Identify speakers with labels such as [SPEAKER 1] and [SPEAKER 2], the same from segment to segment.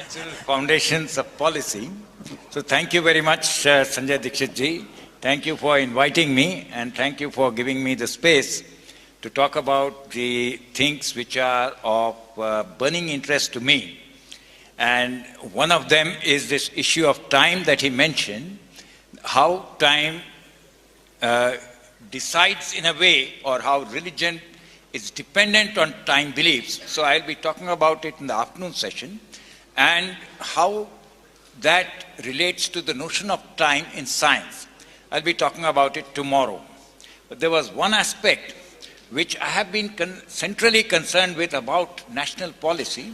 [SPEAKER 1] Natural foundations of policy. So thank you very much, Sanjay Dikshit ji. Thank you for inviting me and thank you for giving me the space to talk about the things which are of burning interest to me. And one of them is this issue of time that he mentioned, how time decides in a way, or how religion is dependent on time beliefs. So I'll be talking about it in the afternoon session, and how that relates to the notion of time in science. I'll be talking about it tomorrow. But there was one aspect which I have been centrally concerned with about national policy,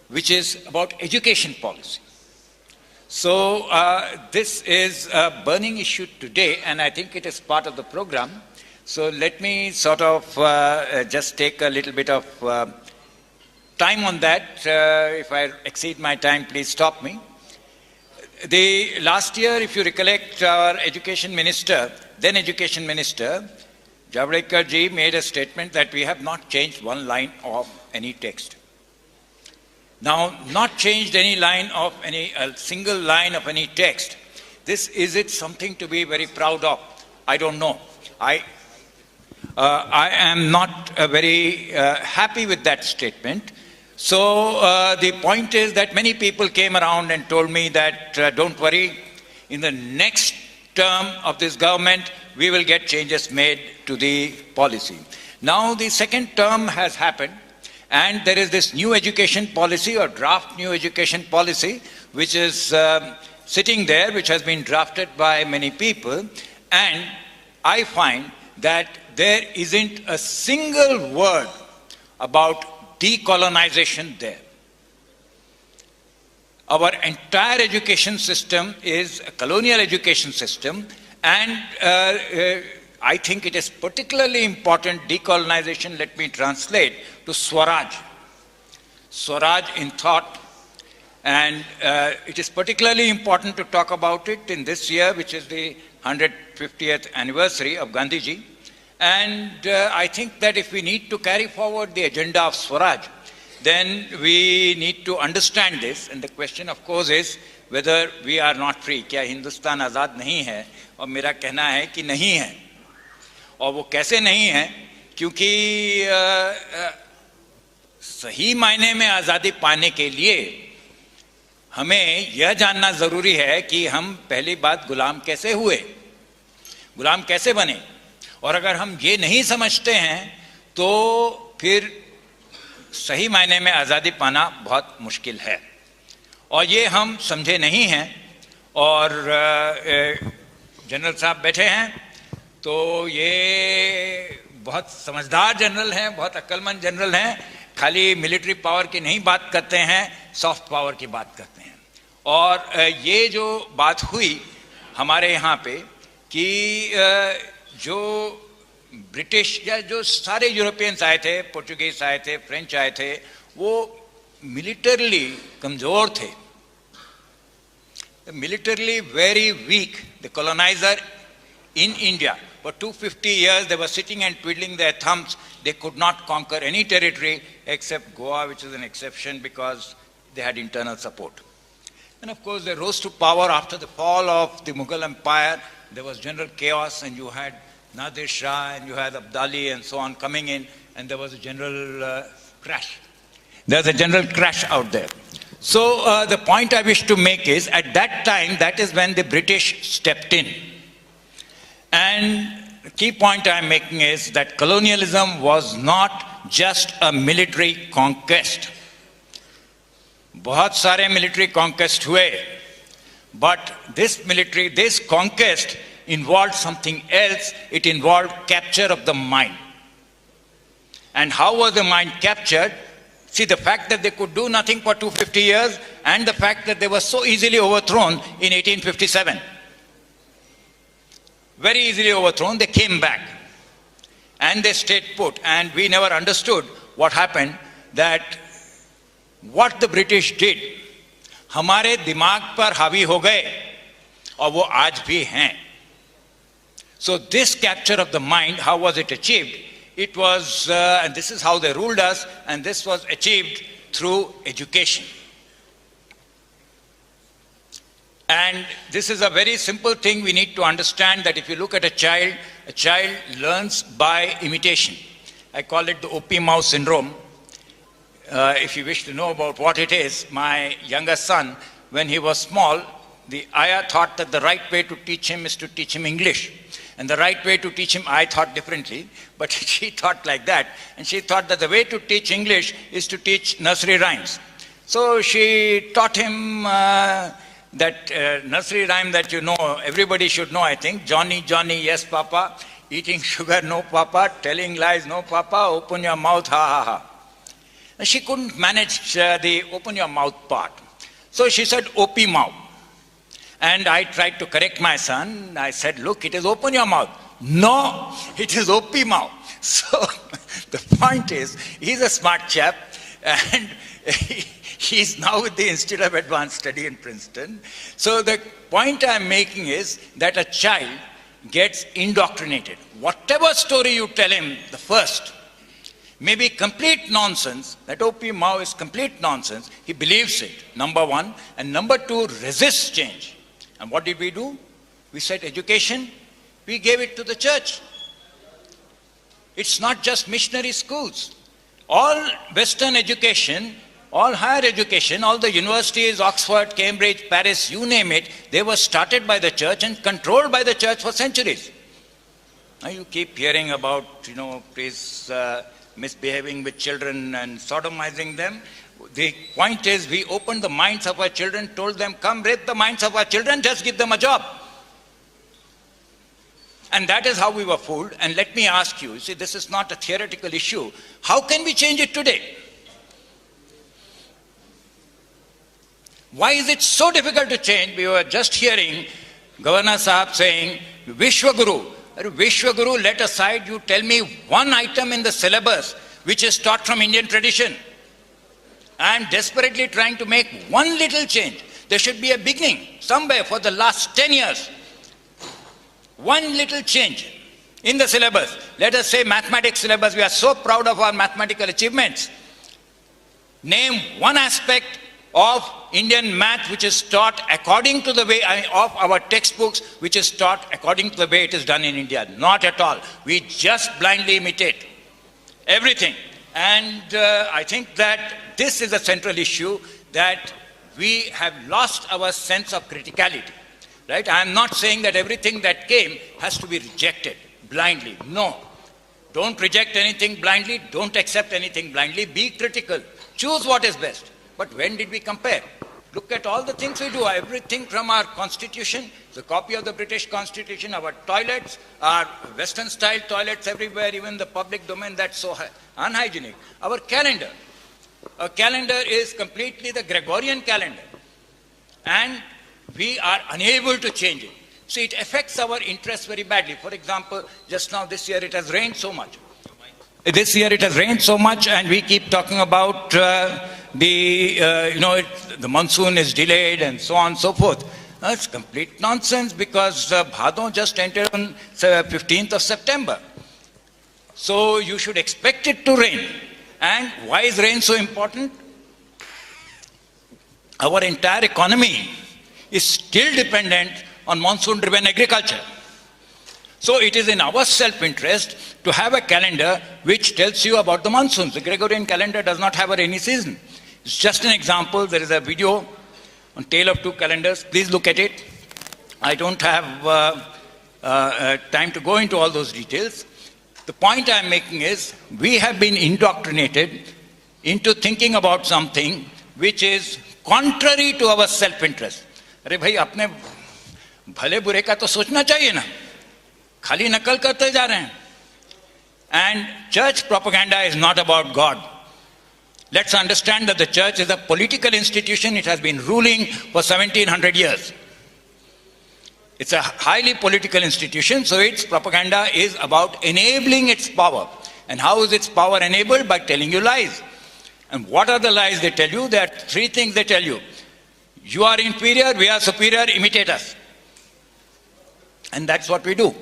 [SPEAKER 1] which is about education policy. So this is a burning issue today, and I think it is part of the program. So let me sort of just take a little bit of time on that. If I exceed my time, please stop me. The last year, if you recollect, our education minister, then education minister, Javadekar ji, made a statement that we have not changed one line of any text. Now, not changed any line of a single line of any text. Is it something to be very proud of? I don't know. I am not very happy with that statement. So the point is that many people came around and told me that don't worry, in the next term of this government, we will get changes made to the policy. Now the second term has happened, and there is this new education policy or draft new education policy, which is sitting there, which has been drafted by many people, and I find that there isn't a single word about decolonization there. Our entire education system is a colonial education system, and I think it is particularly important, decolonization, let me translate, to Swaraj. Swaraj in thought. And it is particularly important to talk about it in this year, which is the 150th anniversary of Gandhiji. And I think that if we need to carry forward the agenda of Swaraj, then we need to understand this. And the question, of course, is whether we are not free. क्या हिंदुस्तान आज़ाद नहीं है? और मेरा कहना है कि नहीं है. और वो कैसे नहीं है? क्योंकि सही मायने में आज़ादी पाने के लिए हमें यह जानना ज़रूरी है कि हम पहली बात गुलाम कैसे हुए, गुलाम कैसे बने. और अगर हम ये नहीं समझते हैं तो फिर सही मायने में आज़ादी पाना बहुत मुश्किल है. और ये हम समझे नहीं हैं. और जनरल साहब बैठे हैं, तो ये बहुत समझदार जनरल हैं, बहुत अक्लमंद जनरल हैं. खाली मिलिट्री पावर की नहीं बात करते हैं, सॉफ्ट पावर की बात करते हैं. और ये जो बात हुई हमारे यहाँ पे कि जो ब्रिटिश या जो सारे यूरोपियंस आए थे, पोर्चुगीज आए थे, फ्रेंच आए थे, वो मिलिटरली कमजोर थे, militarily very weak. The coloniser in India for 250 years they were sitting and twiddling their thumbs. They could not conquer any territory except Goa, which is an exception because they had internal support. And of course they rose to power after the fall of the Mughal Empire. There was general chaos, and you had Nadir Shah and you had Abdali and so on coming in, and there was a general crash. There's a general crash out there. So the point I wish to make is, at that time, that is when the British stepped in. And the key point I'm making is that colonialism was not just a military conquest. बहुत सारे military conquest हुए, but this conquest involved something else. It involved capture of the mind. And how was the mind captured? See, the fact that they could do nothing for 250 years, and the fact that they were so easily overthrown in 1857. Very easily overthrown, they came back. And they stayed put. And we never understood what happened, that what the British did, हमारे दिमाग पर हावी हो गए, और वो आज भी हैं. So this capture of the mind, how was it achieved? It was, and this is how they ruled us, and this was achieved through education. And this is a very simple thing we need to understand, that if you look at a child learns by imitation. I call it the OP Mao syndrome. If you wish to know about what it is, my younger son, when he was small, the ayah thought that the right way to teach him is to teach him English. And the right way to teach him, I thought differently, but she thought like that. And she thought that the way to teach English is to teach nursery rhymes. So she taught him that nursery rhyme that you know, everybody should know, I think. Johnny, Johnny, yes, Papa. Eating sugar, no, Papa. Telling lies, no, Papa. Open your mouth, ha, ha, ha. And she couldn't manage the open your mouth part. So she said, OP Mao. And I tried to correct my son. I said, look, it is open your mouth. No, it is OP Mao. So the point is, he's a smart chap, and he's now with the Institute of Advanced Study in Princeton. So the point I'm making is that a child gets indoctrinated. Whatever story you tell him, the first, may be complete nonsense, that OP Mao is complete nonsense, he believes it, number one. And number two, resists change. And what did we do? We said education, we gave it to the church. It's not just missionary schools. All Western education, all higher education, all the universities, Oxford, Cambridge, Paris, you name it, they were started by the church and controlled by the church for centuries. Now you keep hearing about, priests misbehaving with children and sodomizing them. The point is, we opened the minds of our children, told them, come rape the minds of our children, just give them a job. And that is how we were fooled. And let me ask you, see, this is not a theoretical issue. How can we change it today? Why is it so difficult to change? We were just hearing Governor Sahab saying, Vishwaguru. Vishwaguru, let aside, you tell me one item in the syllabus which is taught from Indian tradition. I am desperately trying to make one little change. There should be a beginning somewhere for the last 10 years. One little change in the syllabus. Let us say mathematics syllabus. We are so proud of our mathematical achievements. Name one aspect of Indian math which is taught according to the way of our textbooks, which is taught according to the way it is done in India. Not at all. We just blindly imitate everything. And I think that this is a central issue, that we have lost our sense of criticality. Right? I am not saying that everything that came has to be rejected blindly. No. Don't reject anything blindly. Don't accept anything blindly. Be critical. Choose what is best. But when did we compare? Look at all the things we do. Everything from our constitution, the copy of the British Constitution, our toilets, our Western style toilets everywhere, even the public domain, that's so unhygienic. Our calendar. Our calendar is completely the Gregorian calendar. And we are unable to change it. So it affects our interests very badly. For example, just now this year it has rained so much. This year it has rained so much, and we keep talking about the monsoon is delayed and so on and so forth. It's complete nonsense, because Bhadon just entered on 15th of September. So you should expect it to rain. And why is rain so important? Our entire economy is still dependent on monsoon-driven agriculture. So it is in our self-interest to have a calendar which tells you about the monsoons. The Gregorian calendar does not have a rainy season. It's just an example. There is a video on Tale of Two Calendars. Please look at it. I don't have time to go into all those details. The point I'm making is, we have been indoctrinated into thinking about something which is contrary to our self-interest. अरे भाई, अपने भले बुरे का तो सोचना चाहिए ना, खाली नकल करते जा रहे हैं. And church propaganda is not about God. Let's understand that the church is a political institution. It has been ruling for 1700 years. It's a highly political institution, so its propaganda is about enabling its power. And how is its power enabled? By telling you lies. And what are the lies they tell you? There are three things they tell you. You are inferior, we are superior, imitate us. And that's what we do.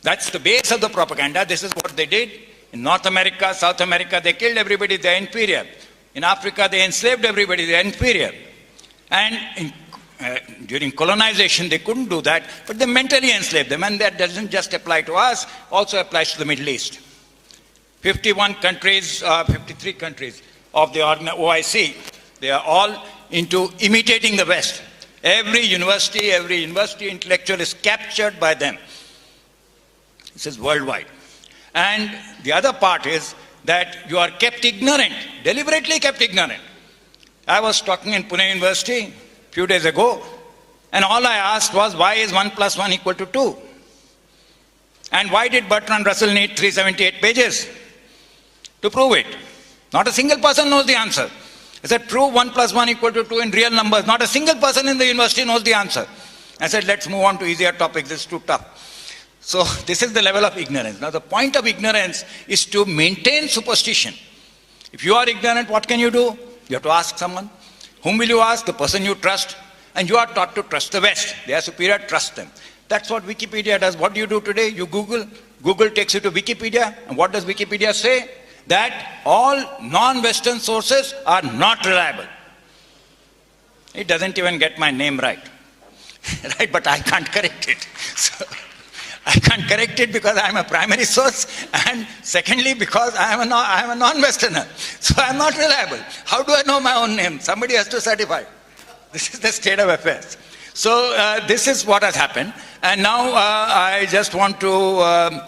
[SPEAKER 1] That's the base of the propaganda. This is what they did. In North America, South America, they killed everybody, they're inferior. In Africa, they enslaved everybody, they're inferior. And during colonization, they couldn't do that, but they mentally enslaved them. And that doesn't just apply to us, also applies to the Middle East. 51 countries, 53 countries of the OIC, they are all into imitating the West. Every university intellectual is captured by them. This is worldwide. And the other part is that you are kept ignorant, deliberately kept ignorant. I was talking in Pune University a few days ago, and all I asked was, why is 1 plus 1 equal to 2? And why did Bertrand Russell need 378 pages to prove it? Not a single person knows the answer. I said, prove 1 plus 1 equal to 2 in real numbers. Not a single person in the university knows the answer. I said, let's move on to easier topics. This is too tough. So this is the level of ignorance. Now the point of ignorance is to maintain superstition. If you are ignorant, what can you do? You have to ask someone. Whom will you ask? The person you trust. And you are taught to trust the West. They are superior, trust them. That's what Wikipedia does. What do you do today? You Google. Google takes you to Wikipedia. And what does Wikipedia say? That all non-Western sources are not reliable. It doesn't even get my name right. Right, but I can't correct it. So, I can't correct it because I am a primary source, and secondly because I am a non-Westerner. So I am not reliable. How do I know my own name? Somebody has to certify. This is the state of affairs. So this is what has happened. And now I just want to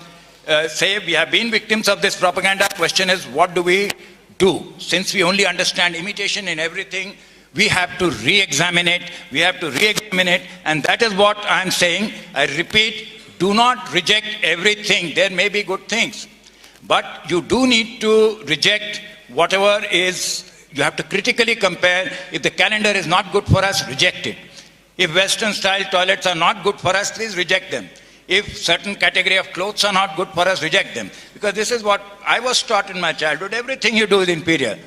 [SPEAKER 1] say we have been victims of this propaganda. Question is, what do we do? Since we only understand imitation in everything, we have to re-examine it. We have to re-examine it. And that is what I am saying. I repeat, do not reject everything. There may be good things. But you do need to reject whatever is, you have to critically compare. If the calendar is not good for us, reject it. If Western style toilets are not good for us, please reject them. If certain category of clothes are not good for us, reject them. Because this is what I was taught in my childhood. Everything you do is inferior.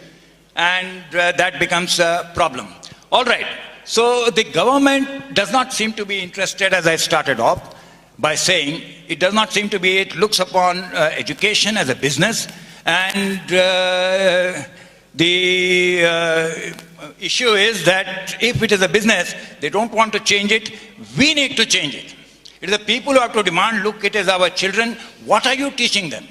[SPEAKER 1] And that becomes a problem. All right. So the government does not seem to be interested, as I started off by saying, it does not seem to be, it looks upon education as a business. And the issue is that if it is a business, they don't want to change it. We need to change it. It is the people who have to demand, look, it is our children. What are you teaching them?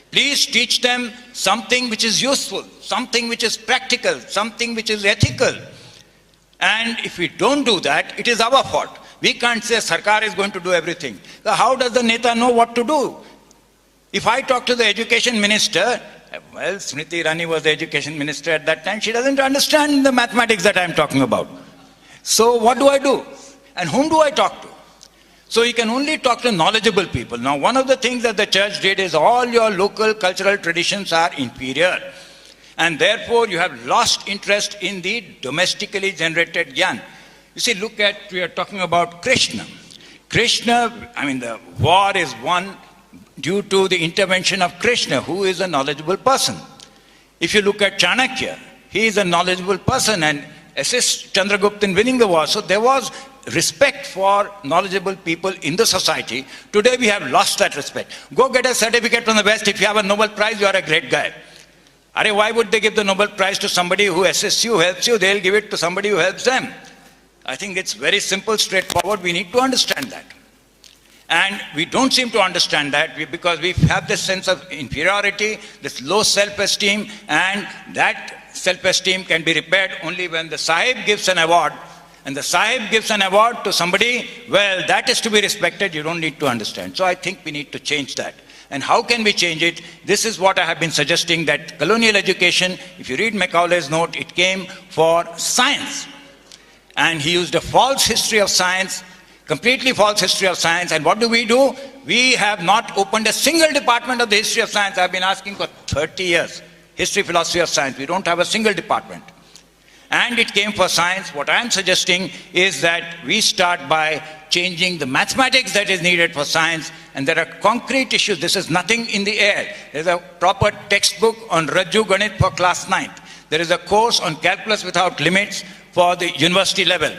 [SPEAKER 1] Please teach them something which is useful, something which is practical, something which is ethical. And if we don't do that, it is our fault. We can't say Sarkar is going to do everything. So how does the Neta know what to do? If I talk to the education minister, well, Smriti Irani was the education minister at that time, she doesn't understand the mathematics that I'm talking about. So what do I do? And whom do I talk to? So you can only talk to knowledgeable people. Now, one of the things that the church did is all your local cultural traditions are inferior. And therefore, you have lost interest in the domestically generated gyan. You see, look at, we are talking about Krishna. Krishna, I mean, the war is won due to the intervention of Krishna, who is a knowledgeable person. If you look at Chanakya, he is a knowledgeable person and assists Chandragupta in winning the war. So there was respect for knowledgeable people in the society. Today we have lost that respect. Go get a certificate from the West. If you have a Nobel Prize, you are a great guy. Why would they give the Nobel Prize to somebody who assists you, helps you? They'll give it to somebody who helps them. I think it's very simple, straightforward. We need to understand that. And we don't seem to understand that because we have this sense of inferiority, this low self-esteem, and that self-esteem can be repaired only when the Sahib gives an award. And the Sahib gives an award to somebody, well, that is to be respected. You don't need to understand. So I think we need to change that. And how can we change it? This is what I have been suggesting, that colonial education, if you read Macaulay's note, it came for science. And he used a false history of science, completely false history of science. And what do? We have not opened a single department of the history of science. I've been asking for 30 years. History, philosophy of science. We don't have a single department. And it came for science. What I'm suggesting is that we start by changing the mathematics that is needed for science. And there are concrete issues. This is nothing in the air. There's a proper textbook on Rajju Ganit for class 9th. There is a course on calculus without limits for the university level.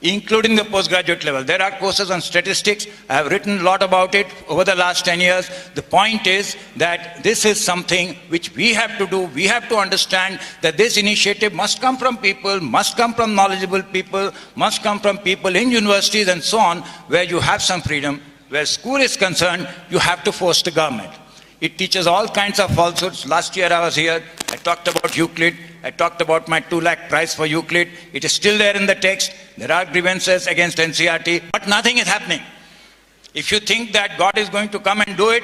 [SPEAKER 1] including the postgraduate level. There are courses on statistics. I have written a lot about it over the last 10 years. The point is that this is something which we have to do. We have to understand that this initiative must come from people, must come from knowledgeable people, must come from people in universities and so on, where you have some freedom. Where school is concerned, you have to force the government. It teaches all kinds of falsehoods. Last year I was here, I talked about Euclid, I talked about my 2 lakh prize for Euclid. It is still there in the text. There are grievances against NCERT, but nothing is happening. If you think that God is going to come and do it,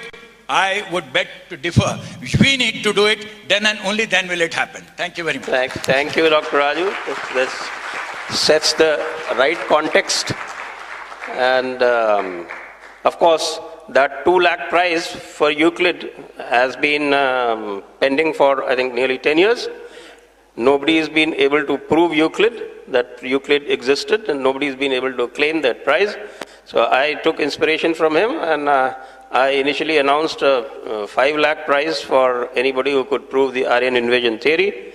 [SPEAKER 1] I would beg to differ. We need to do it, then and only then will it happen. Thank you very much.
[SPEAKER 2] Thank you, Dr. Raju. This sets the right context. And of course, that 2 lakh prize for Euclid has been pending for, I think, nearly 10 years. Nobody has been able to prove that Euclid existed, and nobody has been able to claim that prize. So I took inspiration from him, and I initially announced a 5 lakh prize for anybody who could prove the Aryan invasion theory.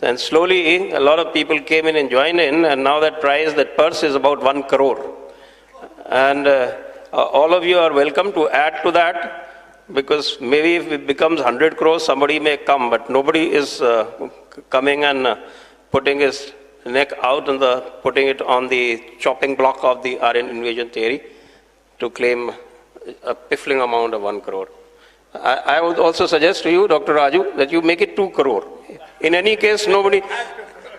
[SPEAKER 2] And slowly, a lot of people came in and joined in, and now that prize, that purse is about 1 crore. And all of you are welcome to add to that, because maybe if it becomes 100 crores, somebody may come, but nobody is coming and putting his neck out and putting it on the chopping block of the Aryan invasion theory to claim a piffling amount of 1 crore. I would also suggest to you, Dr. Raju, that you make it 2 crore. In any case, nobody,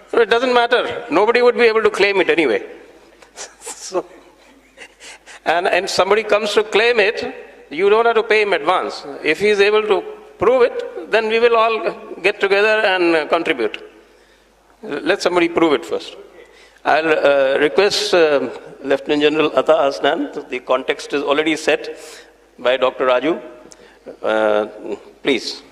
[SPEAKER 2] so it doesn't matter. Nobody would be able to claim it anyway. So, and somebody comes to claim it, you don't have to pay him advance. If he is able to prove it, then we will all get together and contribute. Let somebody prove it first. I'll request Lieutenant General Ata Hasnan. The context is already set by Dr. Raju. Please.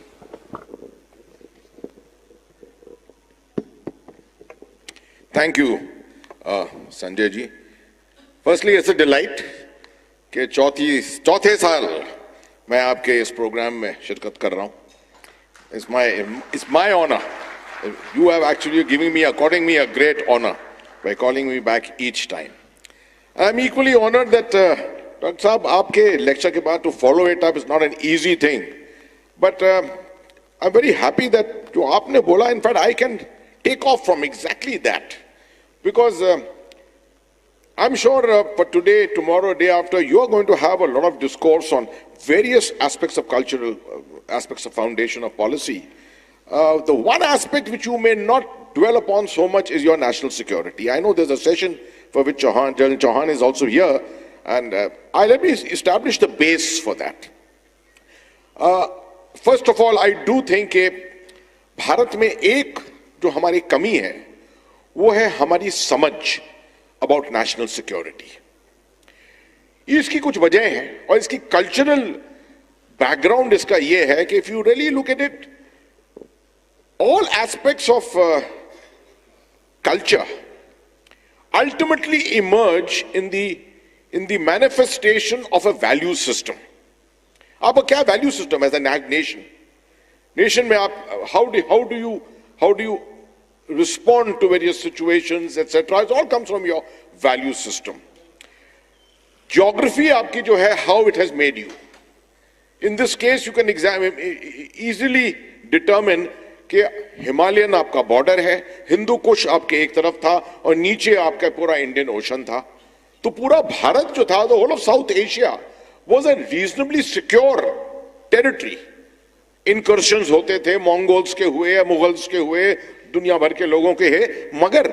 [SPEAKER 3] Thank you, Sanjay ji. Firstly, it's a delight कि चौथे साल मैं आपके इस programme में शिरकत कर रहा हूँ. It's my honor. You have actually according me a great honor by calling me back each time. I'm equally honored that Dr. Saab, आपके lecture के बाद to follow it up is not an easy thing. But I'm very happy that जो आपने बोला, in fact, I can take off from exactly that. Because I'm sure for today, tomorrow, day after, you are going to have a lot of discourse on various aspects of cultural aspects of foundation of policy. The one aspect which you may not dwell upon so much is your national security. I know there's a session for which General Chauhan is also here, and let me establish the base for that. First of all, I do think कि भारत में एक जो हमारी कमी है, वो है हमारी समझ about national security. इसकी कुछ वजह हैं और इसकी cultural background इसका ये है कि if you really look at it, all aspects of culture ultimately emerge in the manifestation of a value system. आपका क्या value system as a nation? Nation में आप how do you respond to various situations, etc. It all comes from your value system. Geography आपकी जो है, how it has made you. In this case, you can easily determine कि Himalayan आपका border है, हिंदू कुश आपके एक तरफ था और नीचे आपका पूरा इंडियन ओशन था. तो पूरा भारत जो था, the whole of South Asia was a reasonably secure territory. Incursions होते थे, मंगोल्स के हुए, मुगल्स के हुए, दुनिया भर के लोगों के हैं, मगर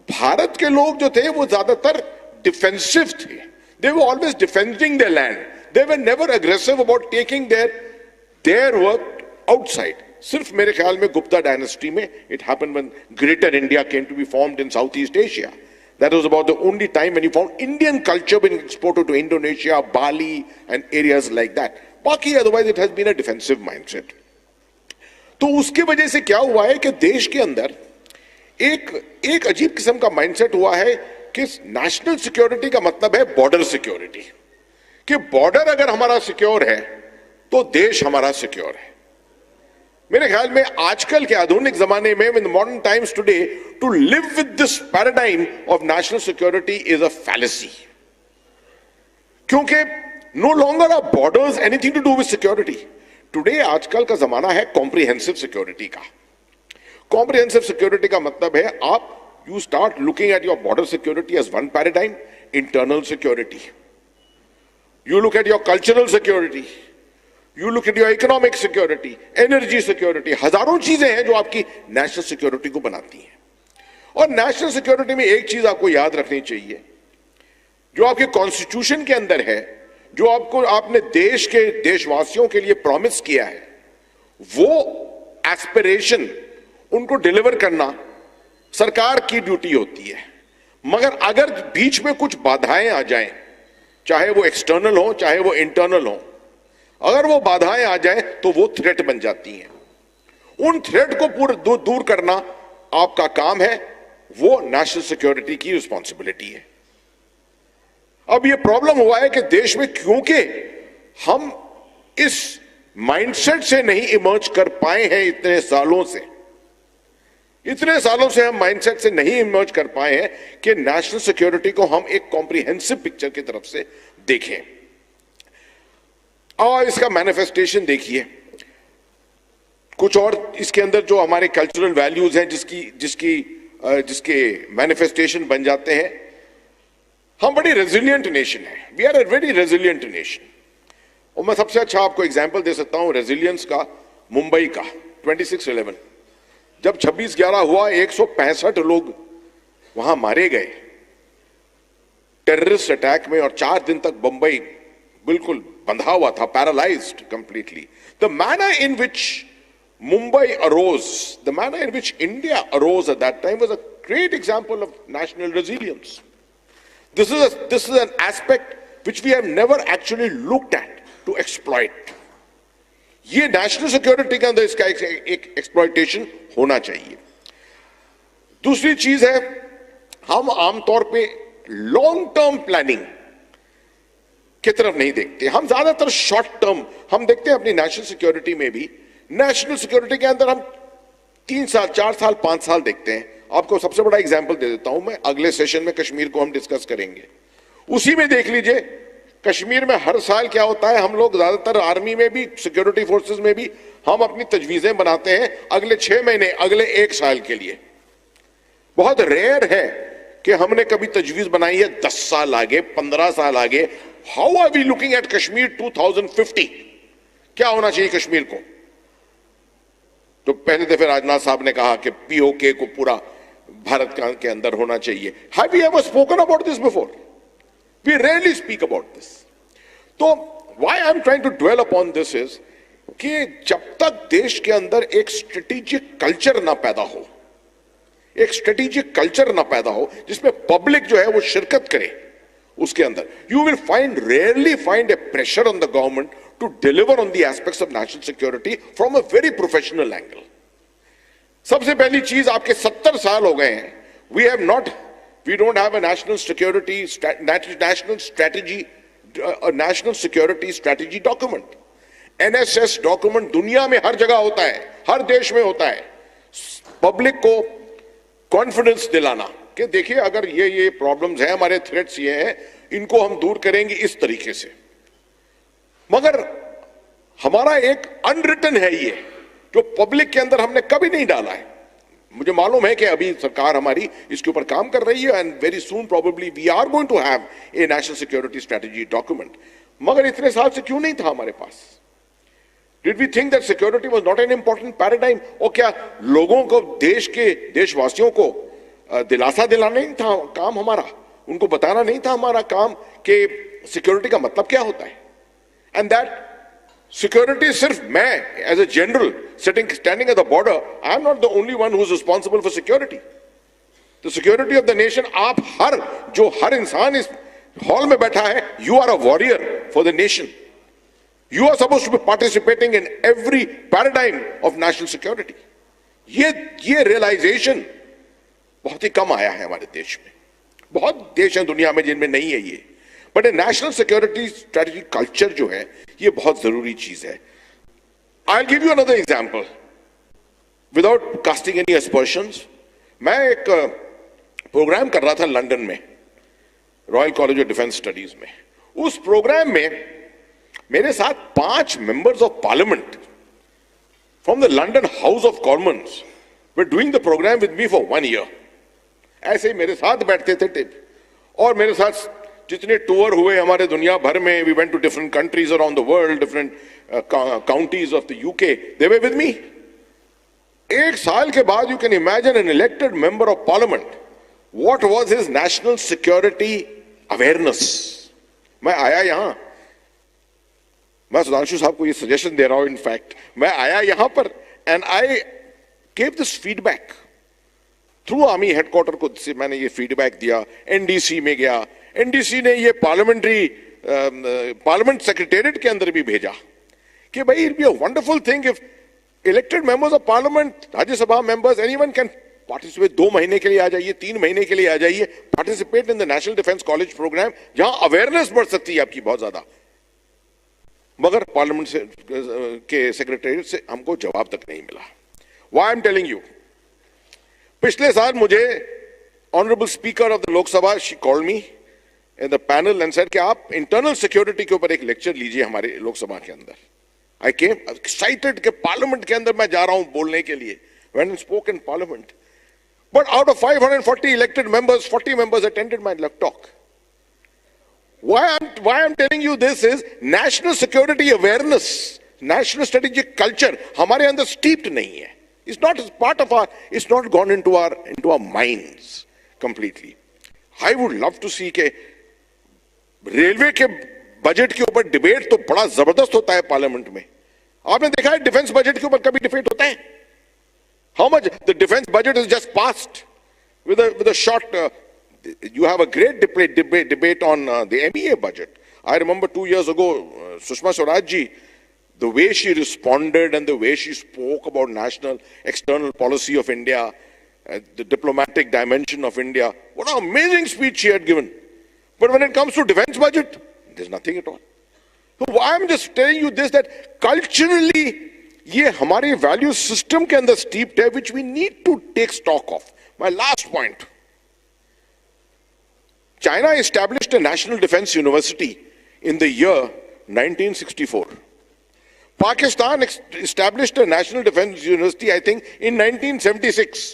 [SPEAKER 3] भारत के लोग जो थे वो ज्यादातर डिफेंसिव थे. They were always defending their land. They were never aggressive about taking their work outside. सिर्फ मेरे ख्याल में गुप्ता डायनेस्टी में it happened when Greater India came to be formed in Southeast Asia. That was about the only time when you found Indian culture being exported to Indonesia, Bali and areas like that. बाकी otherwise it has been a defensive mindset. तो उसकी वजह से क्या हुआ है कि देश के अंदर एक अजीब किस्म का माइंडसेट हुआ है कि नेशनल सिक्योरिटी का मतलब है बॉर्डर सिक्योरिटी, कि बॉर्डर अगर हमारा सिक्योर है तो देश हमारा सिक्योर है. मेरे ख्याल में आजकल के आधुनिक जमाने में in modern times today to live with this paradigm of national security is a fallacy, क्योंकि no longer are borders anything to do with security. Today आजकल का जमाना है कॉम्प्रिहेंसिव सिक्योरिटी का। कॉम्प्रिहेंसिव सिक्योरिटी का मतलब है आप you start looking at your border security as one paradigm, internal security. You look at your cultural security. You look at your economic security, energy security. हजारों चीजें हैं जो आपकी नेशनल सिक्योरिटी को बनाती हैं। और नेशनल सिक्योरिटी में एक चीज आपको याद रखनी चाहिए, जो आपके कॉन्स्टिट्यूशन के अंदर है, जो आपने देश के देशवासियों के लिए प्रॉमिस किया है, वो एस्पिरेशन उनको डिलीवर करना सरकार की ड्यूटी होती है। मगर अगर बीच में कुछ बाधाएं आ जाएं, चाहे वो एक्सटर्नल हो चाहे वो इंटरनल हो, अगर वो बाधाएं आ जाएं तो वो थ्रेट बन जाती हैं। उन थ्रेट को पूरा दूर करना आपका काम है, वो नेशनल सिक्योरिटी की रिस्पॉन्सिबिलिटी है। अब ये प्रॉब्लम हुआ है कि देश में क्योंकि हम इस माइंडसेट से नहीं इमर्ज कर पाए हैं, इतने सालों से हम माइंडसेट से नहीं इमर्ज कर पाए हैं कि नेशनल सिक्योरिटी को हम एक कॉम्प्रिहेंसिव पिक्चर की तरफ से देखें। और इसका मैनिफेस्टेशन देखिए, कुछ और इसके अंदर जो हमारे कल्चरल वैल्यूज हैं जिसके मैनिफेस्टेशन बन जाते हैं। हम बड़ी रेजिलियंट नेशन है, we are a very resilient nation. और मैं सबसे अच्छा आपको एग्जांपल दे सकता हूं रेजिलियंस का, मुंबई का 26/11 जब 26/11 हुआ, 165 लोग वहां मारे गए टेररिस्ट अटैक में, और 4 दिन तक बंबई बिल्कुल बंधा हुआ था, paralysed completely. The manner in which Mumbai arose, the manner in which India arose at that time was a great example of national resilience. This is an aspect which we have never actually looked at to exploit. ये national security के अंदर इसका एक exploitation होना चाहिए। दूसरी चीज है, हम आमतौर पे लॉन्ग टर्म प्लानिंग की तरफ नहीं देखते, हम ज्यादातर शॉर्ट टर्म हम देखते हैं अपनी नेशनल सिक्योरिटी में भी। नेशनल सिक्योरिटी के अंदर हम 3 साल 4 साल 5 साल देखते हैं। आपको सबसे बड़ा एग्जांपल दे देता हूं मैं, अगले सेशन में कश्मीर को हम डिस्कस करेंगे, उसी में देख लीजिए कश्मीर में हर साल क्या होता है। हम लोग ज्यादातर आर्मी में भी, सिक्योरिटी फोर्सेस में भी हम अपनी तजवीजें बनाते हैं अगले 6 महीने, अगले 1 साल के लिए। बहुत रेयर है कि हमने कभी तजवीज बनाई है 10 साल आगे, 15 साल आगे। How are we looking at Kashmir 2050? क्या होना चाहिए कश्मीर को? तो पहले दफे राजनाथ साहब ने कहा कि पीओके को पूरा भारत के अंदर होना चाहिए। Have we ever spoken about this before? We rarely speak about this. तो why I'm trying to dwell upon this is कि जब तक देश के अंदर एक स्ट्रेटेजिक कल्चर ना पैदा हो, एक स्ट्रेटेजिक कल्चर ना पैदा हो जिसमें पब्लिक जो है वो शिरकत करे उसके अंदर, you will rarely find a pressure on the government to deliver on the aspects of national security from a very professional angle. सबसे पहली चीज, आपके 70 साल हो गए हैं, we don't have a national security strategy document. NSS document दुनिया में हर जगह होता है, हर देश में होता है, पब्लिक को कॉन्फिडेंस दिलाना कि देखिए अगर ये प्रॉब्लम्स हैं, हमारे थ्रेट्स ये हैं, इनको हम दूर करेंगे इस तरीके से। मगर हमारा एक अनरिटन है ये, जो पब्लिक के अंदर हमने कभी नहीं डाला है। मुझे मालूम है कि अभी सरकार हमारी इसके ऊपर काम कर रही है, and very soon probably we are going to have a national security strategy document. मगर इतने साल से क्यों नहीं था हमारे पास? Did we think that security was not an important paradigm? और क्या लोगों को, देश के देशवासियों को दिलासा दिलाना नहीं था काम हमारा? उनको बताना नहीं था हमारा काम कि सिक्योरिटी का मतलब क्या होता है? एंड दैट सिक्योरिटी सिर्फ मैं as a general standing at the border, I am not the only one who is responsible for security. The security of the nation, आप हर इंसान इस हॉल में बैठा है, you are a warrior for the nation. You are supposed to be participating in every paradigm of national security. ये realization बहुत ही कम आया है हमारे देश में। बहुत देश हैं दुनिया में जिनमें नहीं है ये, but national security strategy culture जो है ये बहुत जरूरी चीज है। I'll give you another example. without casting any aspersions, मैं एक प्रोग्राम कर रहा था लंदन में, Royal College of Defence Studies में. उस प्रोग्राम में मेरे साथ 5 members of parliament from the London House of Commons were doing the program with me for 1 year. ऐसे ही मेरे साथ बैठते थे टिप, और मेरे साथ जितने टूर हुए हमारे दुनिया भर में, we went to different countries around the world, different counties of the UK, they were with me. एक साल के बाद you can imagine an elected member of parliament, what was his national security awareness. मैं आया यहां, मैं सुधांशु साहब को ये सजेशन दे रहा हूं, इनफैक्ट मैं आया यहां पर and I gave this feedback through army headquarter को. मैंने ये फीडबैक दिया, एनडीसी में गया, एनडीसी ने ये पार्लियामेंट सेक्रेटेरिएट के अंदर भी भेजा कि भाई it be a wonderful thing if elected members of parliament, Rajya Sabha members, anyone can participate. 2 महीने के लिए आ जाइए, 3 महीने के लिए आ जाइए, participate in the National Defence College program, जहां अवेयरनेस बढ़ सकती है आपकी बहुत ज्यादा. मगर पार्लियामेंट से के सेक्रेटेरिएट से हमको जवाब तक नहीं मिला. Why I am telling you, पिछले साल मुझे honourable speaker of the Lok Sabha, she called me in the panel and said कि आप इंटरनल सिक्योरिटी के ऊपर एक लेक्चर लीजिए हमारे लोकसभा के अंदर. आई केम एक्साइटेड कि पार्लियामेंट के अंदर मैं जा रहा हूं बोलने के लिए. Went and spoke in parliament. But out of 540 elected members, 40 members attended my talk. Why I'm telling you this is national security awareness, national strategic culture, हमारे अंदर steeped नहीं है. It's not part of our, it's not gone into our minds completely. I would love to see के railway के budget के ऊपर debate तो बड़ा जबरदस्त होता है पार्लियामेंट में. आपने देखा है डिफेंस बजट के ऊपर कभी डिबेट होता है? How much the defense budget is just passed with a short. You have a great debate on the MEA budget. I remember 2 years ago, Sushma Swaraj ji, the way she responded and the way she spoke about national external policy of India, the diplomatic dimension of India. What an amazing speech she had given. But when it comes to defense budget, there's nothing at all. So I'm just telling you this, that culturally, ये हमारे value system के अंदर steeped है, which we need to take stock of. My last point, China established a national defence university in the year 1964. Pakistan established a national defence university I think in 1976.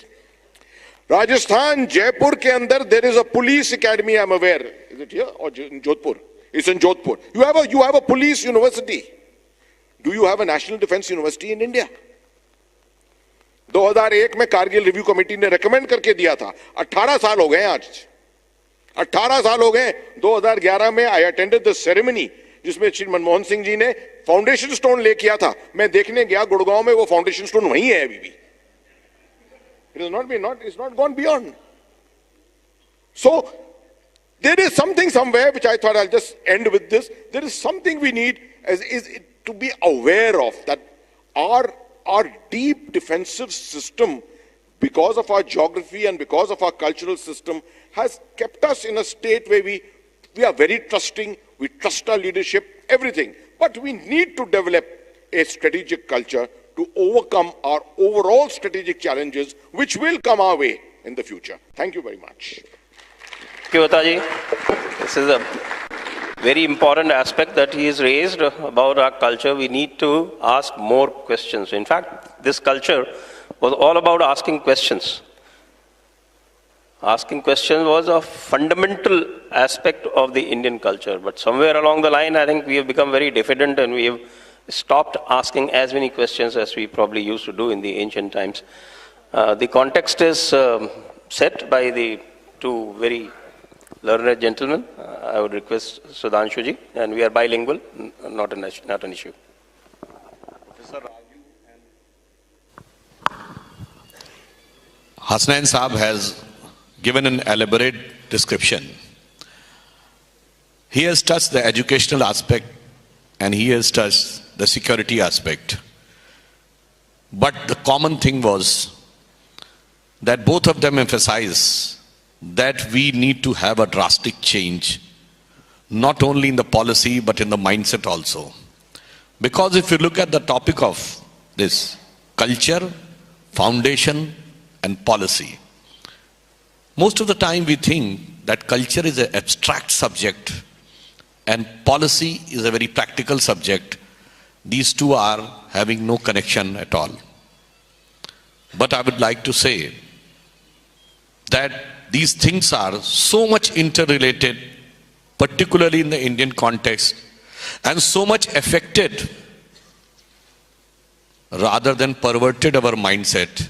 [SPEAKER 3] Rajasthan Jaipur के अंदर there is a police academy, I am aware, is it here or Jodhpur? It's in Jodhpur. You have a police university. Do you have a national defense university in India? 2001 में Kargil review committee ने recommend करके दिया था. 18 साल हो गए आज, 18 साल हो गए. 2011 में आई अटेंडेड द सेरेमनी जिसमें श्री मनमोहन सिंह जी ने फाउंडेशन स्टोन ले किया था. मैं देखने गया गुड़गांव में, वो फाउंडेशन स्टोन वहीं है अभी भी. It's not gone beyond. So there is something somewhere which I thought I'll just end with this. There is something we need to be aware of, that our deep defensive system, because of our geography and because of our cultural system, has kept us in a state where we are very trusting, we trust our leadership, everything. But we need to develop a strategic culture to overcome our overall strategic challenges, which will come our way in the future. Thank you very much.
[SPEAKER 2] Thank you, Ataji. This is a very important aspect that he has raised about our culture. We need to ask more questions. In fact, this culture was all about asking questions. Asking questions was a fundamental aspect of the Indian culture. But somewhere along the line, I think we have become very diffident and we have stopped asking as many questions as we probably used to do in the ancient times. The context is set by the two very learned gentlemen. I would request Sudhanshu ji, and we are bilingual, not an issue.
[SPEAKER 4] Professor Raju and Hasnain Saab has given an elaborate description. He has touched the educational aspect and he has touched the security aspect. But the common thing was that both of them emphasize that we need to have a drastic change, not only in the policy but in the mindset also. Because if you look at the topic of this culture foundation, and policy. Most of the time we think that culture is an abstract subject and policy is a very practical subject. These two are having no connection at all. But I would like to say that these things are so much interrelated, particularly in the Indian context, and so much affected rather than perverted our mindset,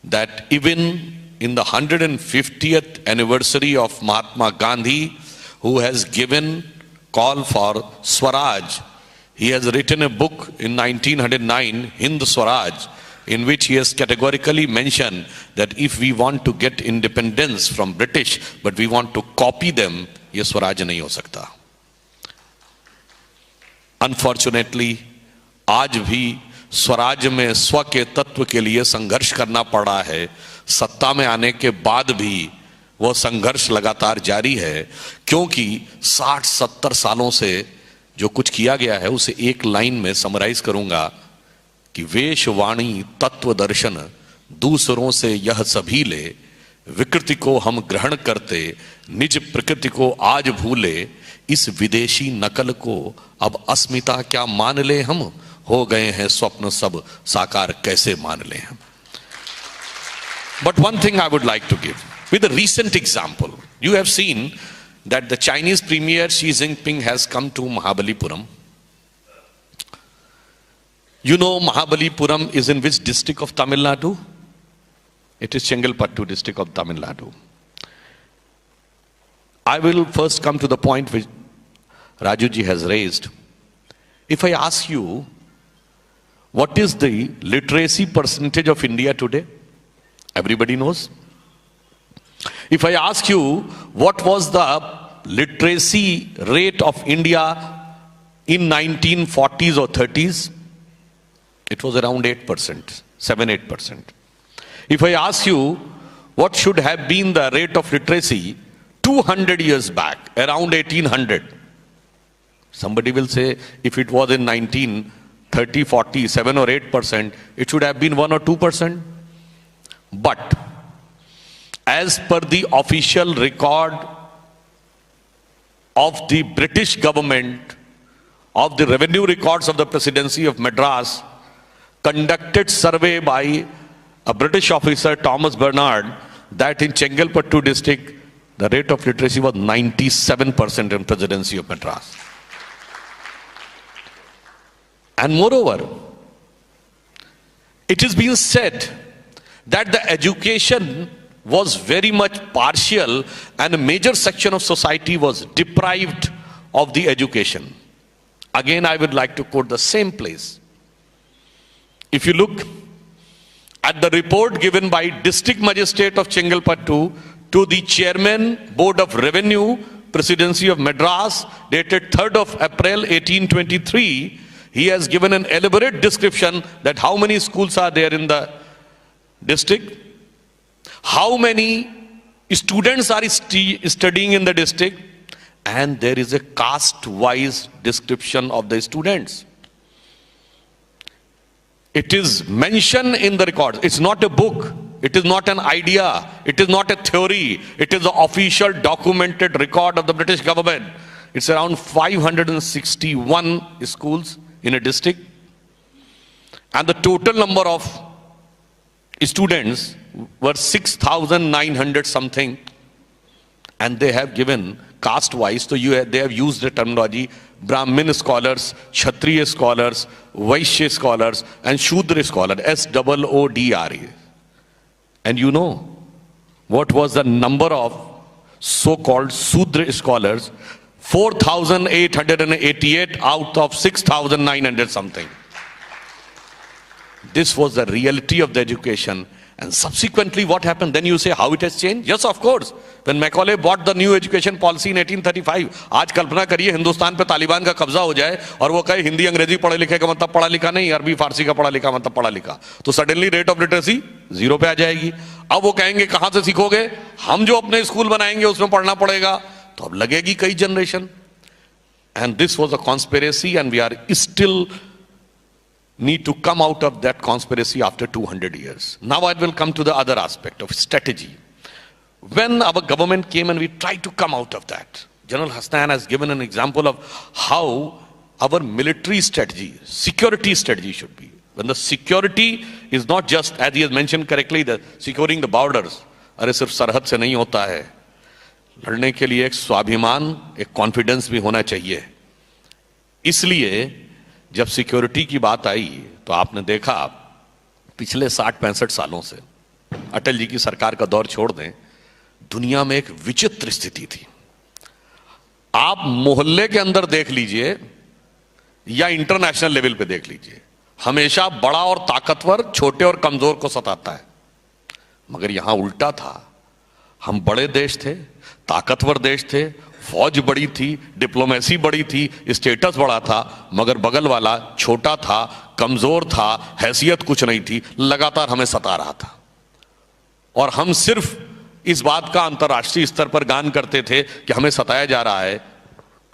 [SPEAKER 4] that even in the 150th anniversary of Mahatma Gandhi, who has given call for Swaraj, he has written a book in 1909, Hind Swaraj, in which he has categorically mentioned that if we want to get independence from British, but we want to copy them, ये स्वराज नहीं हो सकता. Unfortunately, आज भी स्वराज में स्व के तत्व के लिए संघर्ष करना पड़ा है. सत्ता में आने के बाद भी वो संघर्ष लगातार जारी है, क्योंकि 60-70 सालों से जो कुछ किया गया है उसे एक लाइन में समराइज करूंगा कि वेश वाणी तत्व दर्शन दूसरों से यह सभी ले, विकृति को हम ग्रहण करते निज प्रकृति को आज भूले, इस विदेशी नकल को अब अस्मिता क्या मान ले हम, हो गए हैं स्वप्न सब साकार कैसे मान ले हम. But one thing I would like to give with a recent example. You have seen that the Chinese Premier Xi Jinping has come to Mahabalipuram. You know Mahabalipuram is in which district of Tamil Nadu? It is Chengalpattu district of Tamil Nadu. I will first come to the point which Rajuji has raised. If I ask you, what is the literacy percentage of India today? Everybody knows. If I ask you, what was the literacy rate of India in 1940s or 30s? It was around 8%, 7-8%. If I ask you, what should have been the rate of literacy 200 years back, around 1800? Somebody will say, if it was in 1930, 40, 7 or 8%, it should have been 1 or 2%. But as per the official record of the British government, of the revenue records of the Presidency of Madras, conducted survey by a British officer, Thomas Bernard, that in Chengalpattu district, the rate of literacy was 97% in Presidency of Madras. And moreover, it is being said that the education was very much partial and a major section of society was deprived of the education. Again, I would like to quote the same place. If you look at the report given by District Magistrate of Chengalpattu to the Chairman, Board of Revenue, Presidency of Madras, dated 3rd of April 1823, he has given an elaborate description that how many schools are there in the district, how many students are studying in the district, and there is a caste-wise description of the students. It is mentioned in the records. It's not a book. It is not an idea. It is not a theory. It is the official documented record of the British government. It's around 561 schools in a district. And the total number of students were 6,900 something. And they have given caste-wise, so they have used the terminology Brahmin scholars, Kshatriya scholars, Vaishya scholars, and Shudra scholar, SOODRE. And you know what was the number of so-called Shudra scholars? 4,888 out of 6,900 something. This was the reality of the education. And subsequently what happened? Then you say how it has changed? Yes, of course. When Macaulay bought the new education policy in 1835, आज कल्पना करिए हिंदुस्तान पे तालिबान का कब्जा हो जाए और वो कहे हिंदी अंग्रेजी पढ़े लिखे का मतलब पढ़ा लिखा नहीं, अरबी फारसी का पढ़ा लिखा मतलब पढ़ा लिखा, तो सडनली रेट ऑफ लिटरेसी 0 पे आ जाएगी. अब वो कहेंगे कहां से सीखोगे, हम जो अपने स्कूल बनाएंगे उसमें पढ़ना पड़ेगा, तो अब लगेगी कई generation. And this was a conspiracy, and we are still need to come out of that conspiracy after 200 years. Now I will come to the other aspect of strategy. When our government came and we tried to come out of that, General Hasnan has given an example of how our military strategy, security strategy should be. When the security is not just, as he has mentioned correctly, the securing the borders, अरे सिर्फ सरहद से नहीं होता है, लड़ने के लिए एक स्वाभिमान, एक कॉन्फिडेंस भी होना चाहिए. इसलिए जब सिक्योरिटी की बात आई तो आपने देखा पिछले 60-65 सालों से, अटल जी की सरकार का दौर छोड़ दें, दुनिया में एक विचित्र स्थिति थी. आप मोहल्ले के अंदर देख लीजिए या इंटरनेशनल लेवल पे देख लीजिए, हमेशा बड़ा और ताकतवर छोटे और कमजोर को सताता है. मगर यहां उल्टा था. हम बड़े देश थे, ताकतवर देश थे, फौज बड़ी थी, डिप्लोमेसी बड़ी थी, स्टेटस बड़ा था, मगर बगल वाला छोटा था, कमजोर था, हैसियत कुछ नहीं थी, लगातार हमें सता रहा था. और हम सिर्फ इस बात का अंतर्राष्ट्रीय स्तर पर गान करते थे कि हमें सताया जा रहा है.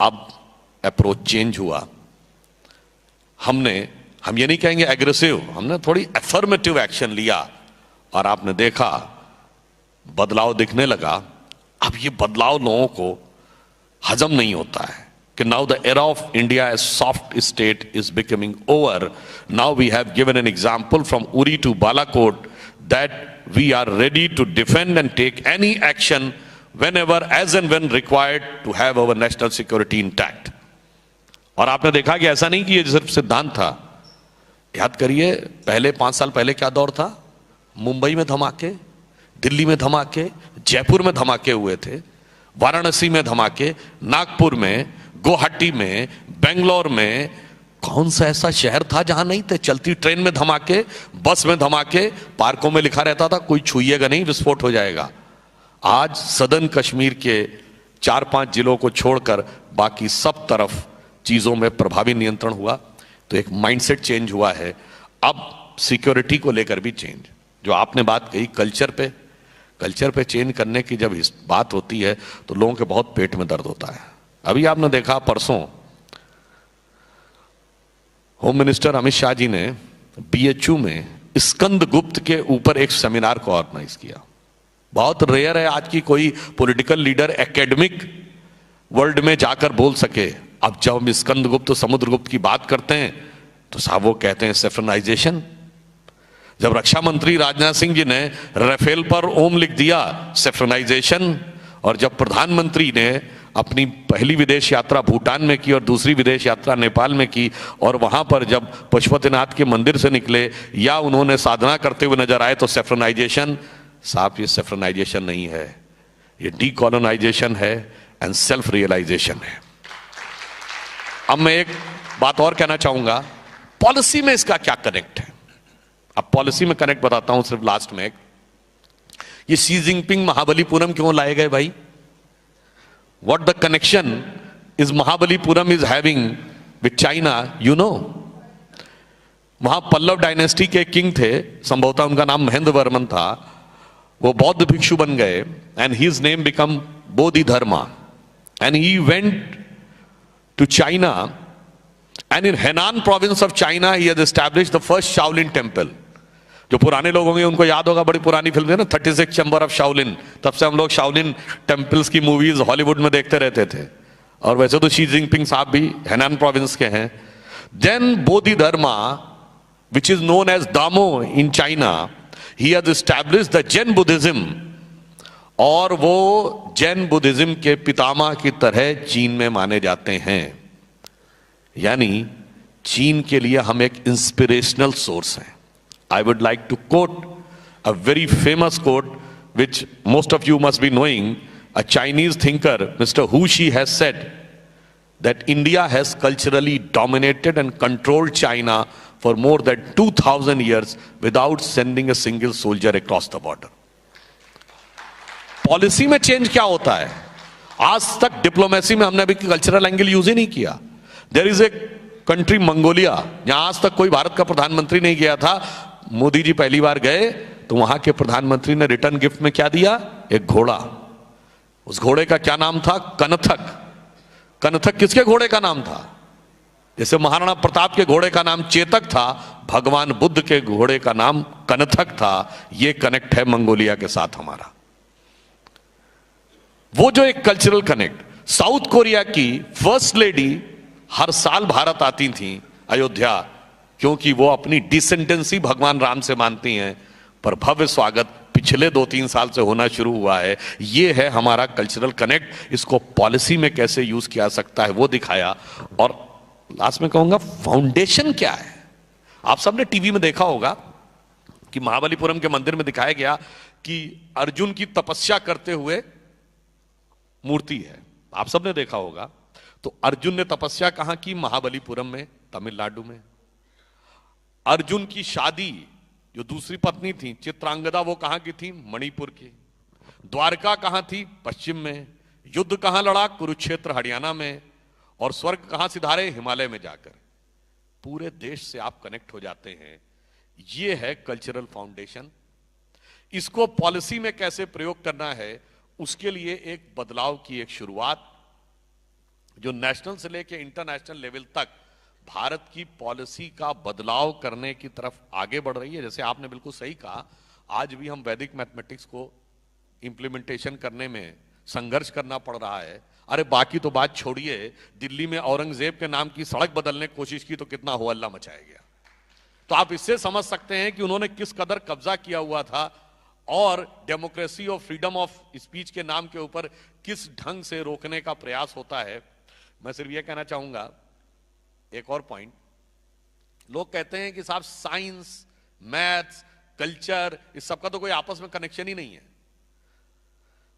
[SPEAKER 4] अब अप्रोच चेंज हुआ. हम ये नहीं कहेंगे एग्रेसिव, हमने थोड़ी एफर्मेटिव एक्शन लिया और आपने देखा बदलाव दिखने लगा. अब ये बदलाव लोगों को हजम नहीं होता है कि now the era of India as soft state is becoming over. Now we have given an example from Uri to Balakot that we are ready to defend and take any action whenever, as and when required to have our national security intact. और आपने देखा कि ऐसा नहीं कि ये सिर्फ सिद्धांत था. याद करिए पहले 5 साल पहले क्या दौर था. मुंबई में धमाके, दिल्ली में धमाके, जयपुर में धमाके हुए थे, वाराणसी में धमाके, नागपुर में, गुवाहाटी में, बेंगलोर में. कौन सा ऐसा शहर था जहां नहीं थे. चलती ट्रेन में धमाके, बस में धमाके, पार्कों में लिखा रहता था कोई छुइएगा नहीं, विस्फोट हो जाएगा. आज सदर्न कश्मीर के 4-5 जिलों को छोड़कर बाकी सब तरफ चीजों में प्रभावी नियंत्रण हुआ. तो एक माइंडसेट चेंज हुआ है. अब सिक्योरिटी को लेकर भी चेंज, जो आपने बात कही कल्चर पे चेंज करने की जब बात होती है तो लोगों के बहुत पेट में दर्द होता है. अभी आपने देखा परसों होम मिनिस्टर अमित शाह जी ने बीएचयू में स्कंद गुप्त के ऊपर एक सेमिनार को ऑर्गेनाइज किया. बहुत रेयर है आज की कोई पॉलिटिकल लीडर एकेडमिक वर्ल्ड में जाकर बोल सके. अब जब हम स्कंद गुप्त, समुद्रगुप्त की बात करते हैं तो साहब वो कहते हैं सेफ्रनाइजेशन. जब रक्षा मंत्री राजनाथ सिंह जी ने राफेल पर ओम लिख दिया, सेफ्रनाइजेशन. और जब प्रधानमंत्री ने अपनी पहली विदेश यात्रा भूटान में की और दूसरी विदेश यात्रा नेपाल में की, और वहां पर जब पशुपतिनाथ के मंदिर से निकले या उन्होंने साधना करते हुए नजर आए तो सेफ्रनाइजेशन. साहब ये सेफ्रनाइजेशन नहीं है, ये डीकॉलोनाइजेशन है एंड सेल्फ रियलाइजेशन है. अब मैं एक बात और कहना चाहूंगा, पॉलिसी में इसका क्या कनेक्ट है. अब पॉलिसी में कनेक्ट बताता हूं सिर्फ लास्ट में. ये शी जिनपिंग महाबलीपुरम क्यों लाए गए भाई. What the connection is Mahabalipuram is having with China, you know? वहां पल्लव डायनेस्टी के किंग थे, संभवतः उनका नाम महेंद्र वर्मन था. वो बौद्ध भिक्षु बन गए and his name become Bodhidharma. And he went to China and in Henan province of China he has established the first Shaolin temple. जो पुराने लोग होंगे उनको याद होगा, बड़ी पुरानी फिल्म है ना 36 चैम्बर ऑफ शाओलिन. तब से हम लोग शाओलिन टेम्पल्स की मूवीज हॉलीवुड में देखते रहते थे. और वैसे तो शी जिनपिंग साहब भी हेनान प्रोविंस के हैं. Then Bodhidharma which is known as Damo in China, he has established the Zen Buddhism. और वो जैन बुद्धिज्म के पितामह की तरह चीन में माने जाते हैं. यानी चीन के लिए हम एक इंस्पिरेशनल सोर्स हैं. I would like to quote a very famous quote which most of you must be knowing. A Chinese thinker, Mr. Hu Xi, has said that India has culturally dominated and controlled China for more than 2000 years without sending a single soldier across the border. Policy में change क्या होता है. आज तक diplomacy में हमने अभी cultural angle use ही नहीं किया. There is a country Mongolia, जहां आज तक कोई भारत का प्रधानमंत्री नहीं गया था. मोदी जी पहली बार गए तो वहां के प्रधानमंत्री ने रिटर्न गिफ्ट में क्या दिया, एक घोड़ा. उस घोड़े का क्या नाम था, कनथक. कनथक किसके घोड़े का नाम था. जैसे महाराणा प्रताप के घोड़े का नाम चेतक था, भगवान बुद्ध के घोड़े का नाम कनथक था। ये कनेक्ट है मंगोलिया के साथ हमारा। वो जो एक कल्चरल कनेक्ट, साउथ कोरिया की फर्स्ट लेडी हर साल भारत आती थी अयोध्या, क्योंकि वो अपनी डिसेंडेंसी भगवान राम से मानती हैं। पर भव्य स्वागत पिछले 2-3 साल से होना शुरू हुआ है। ये है हमारा कल्चरल कनेक्ट। इसको पॉलिसी में कैसे यूज किया सकता है वो दिखाया। और लास्ट में कहूंगा फाउंडेशन क्या है। आप सबने टीवी में देखा होगा कि महाबलीपुरम के मंदिर में दिखाया गया कि अर्जुन की तपस्या करते हुए मूर्ति है। आप सबने देखा होगा। तो अर्जुन ने तपस्या कहां की? महाबलीपुरम में, तमिलनाडु में। अर्जुन की शादी जो दूसरी पत्नी थी चित्रांगदा, वो कहां की थी? मणिपुर की। द्वारका कहां थी? पश्चिम में। युद्ध कहां लड़ा? कुरुक्षेत्र हरियाणा में। और स्वर्ग कहां सिधारे? हिमालय में जाकर। पूरे देश से आप कनेक्ट हो जाते हैं। यह है कल्चरल फाउंडेशन। इसको पॉलिसी में कैसे प्रयोग करना है, उसके लिए एक बदलाव की एक शुरुआत जो नेशनल से लेकर इंटरनेशनल लेवल तक भारत की पॉलिसी का बदलाव करने की तरफ आगे बढ़ रही है। जैसे आपने बिल्कुल सही कहा, आज भी हम वैदिक मैथमेटिक्स को इंप्लीमेंटेशन करने में संघर्ष करना पड़ रहा है। अरे बाकी तो बात छोड़िए, दिल्ली में औरंगजेब के नाम की सड़क बदलने की कोशिश की तो कितना हो हल्ला मचाया गया। तो आप इससे समझ सकते हैं कि उन्होंने किस कदर कब्जा किया हुआ था और डेमोक्रेसी और फ्रीडम ऑफ स्पीच के नाम के ऊपर किस ढंग से रोकने का प्रयास होता है। मैं सिर्फ यह कहना चाहूंगा, एक और पॉइंट, लोग कहते हैं कि साहब साइंस, मैथ्स, कल्चर, इस सबका तो कोई आपस में कनेक्शन ही नहीं है।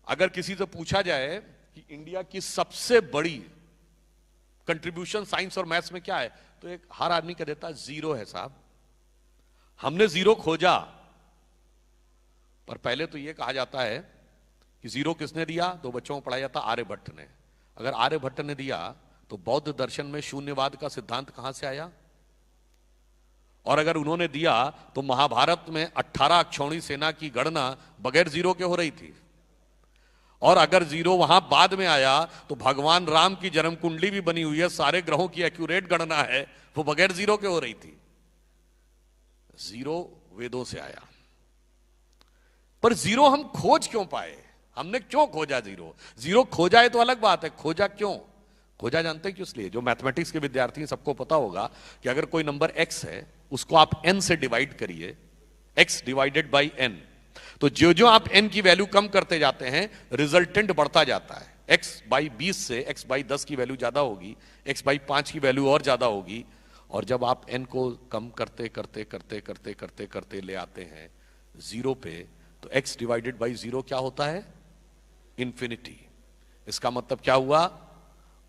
[SPEAKER 4] अगर किसी से पूछा जाए कि इंडिया की सबसे बड़ी कंट्रीब्यूशन साइंस और मैथ्स में क्या है, तो एक हर आदमी कह देता जीरो है साहब। हमने जीरो खोजा, पर पहले तो यह कहा जाता है कि जीरो किसने दिया? तो बच्चों को पढ़ाया जाता आर्यभट्ट ने। अगर आर्यभट्ट ने दिया तो बौद्ध दर्शन में शून्यवाद का सिद्धांत कहां से आया? और अगर उन्होंने दिया तो महाभारत में 18 अक्षौणी सेना की गणना बगैर जीरो के हो रही थी। और अगर जीरो वहां बाद में आया तो भगवान राम की जन्म कुंडली भी बनी हुई है, सारे ग्रहों की एक्यूरेट गणना है, वो बगैर जीरो के हो रही थी। जीरो वेदों से आया। पर जीरो हम खोज क्यों पाए? हमने क्यों खोजा जीरो? जीरो खोजा है तो अलग बात है, खोजा क्यों? खोजा जानते हैं क्यों? इसलिए जो मैथमेटिक्स के विद्यार्थी हैं सबको पता होगा कि अगर कोई नंबर x है उसको आप n से डिवाइड करिए, x डिवाइडेड बाई n, तो जो जो आप n की वैल्यू कम करते जाते हैं रिजल्टेंट बढ़ता जाता है। x बाई 20 से x बाई 10 की वैल्यू ज्यादा होगी, x बाई 5 की वैल्यू और ज्यादा होगी। और जब आप n को कम करते करते करते करते करते करते ले आते हैं जीरो पे, तो x डिवाइडेड बाई जीरो क्या होता है? इंफिनिटी। इसका मतलब क्या हुआ?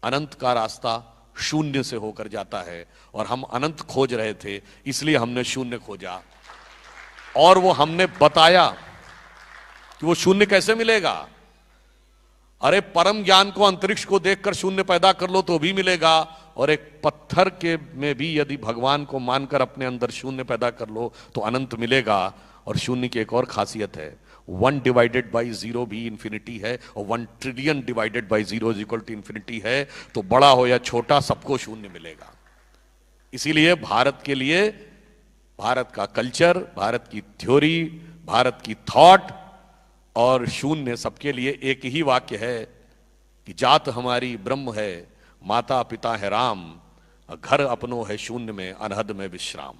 [SPEAKER 4] अनंत का रास्ता शून्य से होकर जाता है और हम अनंत खोज रहे थे, इसलिए हमने शून्य खोजा। और वो हमने बताया कि वो शून्य कैसे मिलेगा। अरे परम ज्ञान को, अंतरिक्ष को देखकर शून्य पैदा कर लो तो भी मिलेगा, और एक पत्थर के में भी यदि भगवान को मानकर अपने अंदर शून्य पैदा कर लो तो अनंत मिलेगा। और शून्य की एक और खासियत है, 1 डिवाइडेड बाई जीरो भी इंफिनिटी है, और 1 trillion divided by zero is equal to infinity है। तो बड़ा हो या छोटा सबको शून्य मिलेगा। इसीलिए भारत के लिए भारत का कल्चर, भारत की थ्योरी, भारत की थॉट और शून्य सबके लिए एक ही वाक्य है कि जात हमारी ब्रह्म है, माता पिता है राम, घर अपनो है शून्य में, अनहद में विश्राम।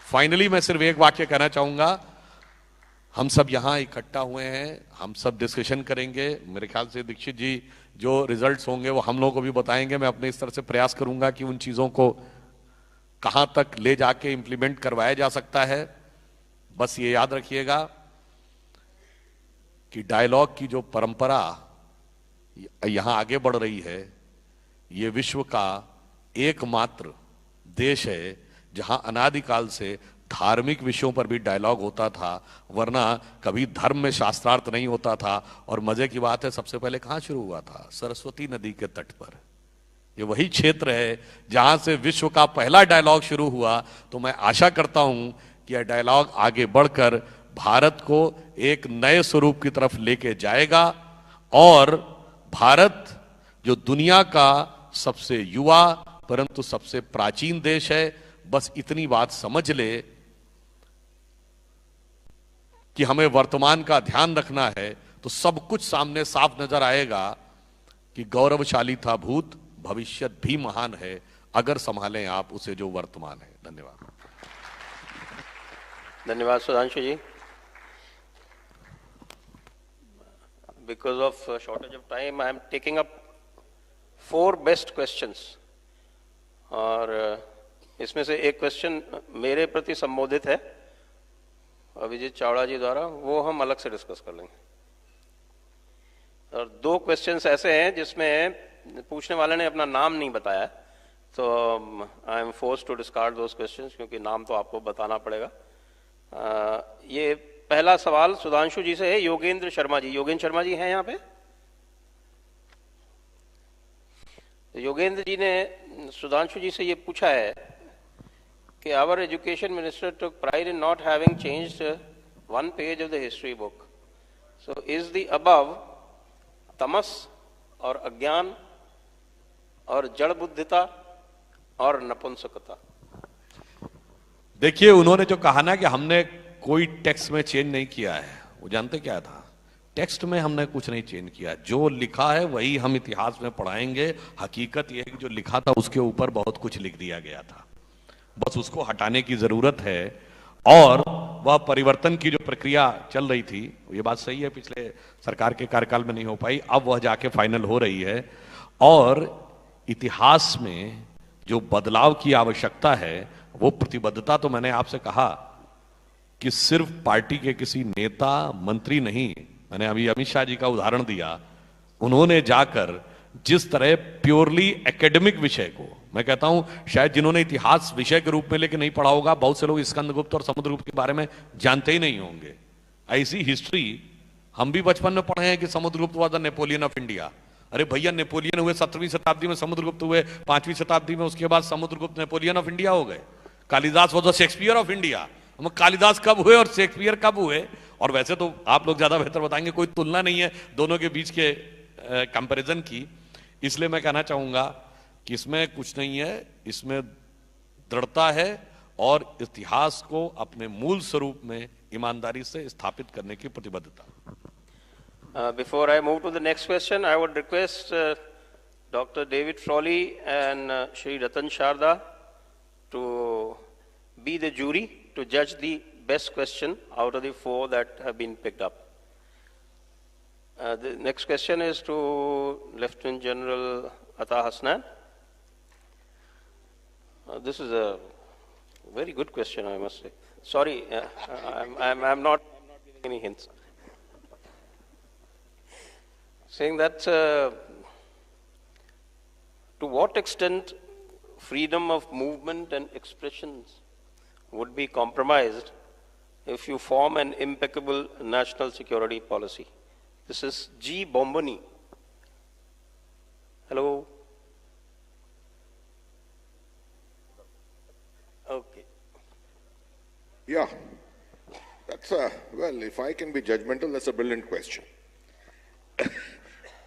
[SPEAKER 4] फाइनली मैं सिर्फ एक वाक्य कहना चाहूंगा, हम सब यहां इकट्ठा हुए हैं, हम सब डिस्कशन करेंगे। मेरे ख्याल से दीक्षित जी जो रिजल्ट्स होंगे वो हम लोगों को भी बताएंगे। मैं अपने इस तरह से प्रयास करूंगा कि उन चीजों को कहां तक ले जाके इंप्लीमेंट करवाया जा सकता है। बस ये याद रखिएगा कि डायलॉग की जो परंपरा यहां आगे बढ़ रही है, ये विश्व का एकमात्र देश है जहां अनादिकाल से धार्मिक विषयों पर भी डायलॉग होता था, वरना कभी धर्म में शास्त्रार्थ नहीं होता था। और मजे की बात है, सबसे पहले कहां शुरू हुआ था? सरस्वती नदी के तट पर। ये वही क्षेत्र है जहां से विश्व का पहला डायलॉग शुरू हुआ। तो मैं आशा करता हूं कि यह डायलॉग आगे बढ़कर भारत को एक नए स्वरूप की तरफ लेके जाएगा, और भारत जो दुनिया का सबसे युवा परंतु सबसे प्राचीन देश है, बस इतनी बात समझ ले कि हमें वर्तमान का ध्यान रखना है, तो सब कुछ सामने साफ नजर आएगा कि गौरवशाली था भूत, भविष्य भी महान है, अगर संभालें आप उसे जो वर्तमान है। धन्यवाद।
[SPEAKER 2] धन्यवाद सुधांशु जी। Because of shortage of time, I am taking up 4 best questions. और इसमें से एक क्वेश्चन मेरे प्रति संबोधित है अभिजीत चावड़ा जी द्वारा, वो हम अलग से डिस्कस कर लेंगे। और 2 क्वेश्चंस ऐसे हैं जिसमें पूछने वाले ने अपना नाम नहीं बताया, तो I am forced to discard those questions, क्योंकि नाम तो आपको बताना पड़ेगा। ये पहला सवाल सुधांशु जी से है, योगेंद्र शर्मा जी। योगेंद्र शर्मा जी हैं यहाँ पे? योगेंद्र जी ने सुधांशु जी से ये पूछा है कि our education minister took pride in not having changed 1 page of the history book, so is the above तमस और अज्ञान और जड़ बुद्धिता और नपुंसकता?
[SPEAKER 4] देखिए, उन्होंने जो कहा ना कि हमने कोई टेक्स्ट में चेंज नहीं किया है, वो जानते क्या था? टेक्स्ट में हमने कुछ नहीं चेंज किया, जो लिखा है वही हम इतिहास में पढ़ाएंगे। हकीकत यह है कि जो लिखा था उसके ऊपर बहुत कुछ लिख दिया गया था, बस उसको हटाने की जरूरत है। और वह परिवर्तन की जो प्रक्रिया चल रही थी, ये बात सही है, पिछले सरकार के कार्यकाल में नहीं हो पाई, अब वह जाके फाइनल हो रही है। और इतिहास में जो बदलाव की आवश्यकता है, वो प्रतिबद्धता तो मैंने आपसे कहा कि सिर्फ पार्टी के किसी नेता मंत्री नहीं, मैंने अभी अमित शाह जी का उदाहरण दिया, उन्होंने जाकर जिस तरह प्योरली एकेडमिक विषय को, मैं कहता हूं शायद जिन्होंने इतिहास विषय के रूप में लेके नहीं पढ़ा होगा, बहुत से लोग स्कंदगुप्त और समुद्रगुप्त के बारे में जानते ही नहीं होंगे। ऐसी हिस्ट्री हम भी बचपन में पढ़े हैं कि Samudragupta was the Napoleon of India. अरे भैया, नेपोलियन हुए 17वीं शताब्दी में, समुद्रगुप्त हुए 5वीं शताब्दी में, उसके बाद समुद्रगुप्त नेपोलियन ऑफ इंडिया हो गए। Kalidas was the Shakespeare of India. हम कालिदास कब हुए और शेक्सपियर कब हुए? और वैसे तो आप लोग ज्यादा बेहतर बताएंगे, कोई तुलना नहीं है दोनों के बीच के कंपैरिजन की। इसलिए मैं कहना चाहूंगा कि इसमें कुछ नहीं है, इसमें दृढ़ता है और इतिहास को अपने मूल स्वरूप में ईमानदारी से स्थापित करने की प्रतिबद्धता।
[SPEAKER 2] Before I move to the next question, I would request Dr. David Frawley and Shri Ratan Sharda to be the jury to judge the best question out of the 4 that have been picked up. The next question is to Lieutenant General Ata Hasnan. This is a very good question, I must say. Sorry, I'm not giving any hints. Saying that to what extent freedom of movement and expressions would be compromised if you form an impeccable national security policy? This is G. Bomboni. Hello. Okay.
[SPEAKER 3] Yeah, that's well, if I can be judgmental, that's a brilliant question.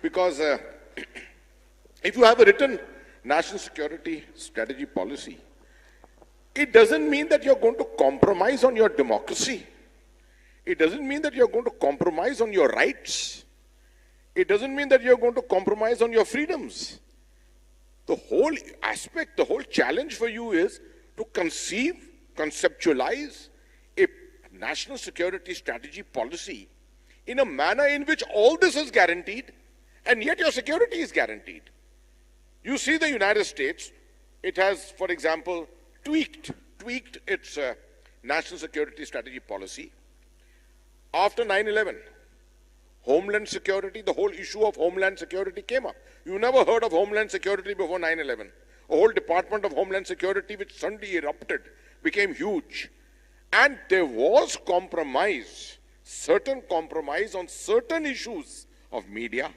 [SPEAKER 3] Because if you have a written national security strategy policy, it doesn't mean that you're going to compromise on your democracy. It doesn't mean that you're going to compromise on your rights. It doesn't mean that you're going to compromise on your freedoms. The whole aspect, the whole challenge for you is to conceive, conceptualize a national security strategy policy in a manner in which all this is guaranteed and yet your security is guaranteed. You see the United States, it has, for example, tweaked its national security strategy policy after 9/11. Homeland security, the whole issue of Homeland security came up. You never heard of Homeland security before 9/11. A whole Department of Homeland Security which suddenly erupted, became huge. And there was compromise, certain compromise on certain issues of media,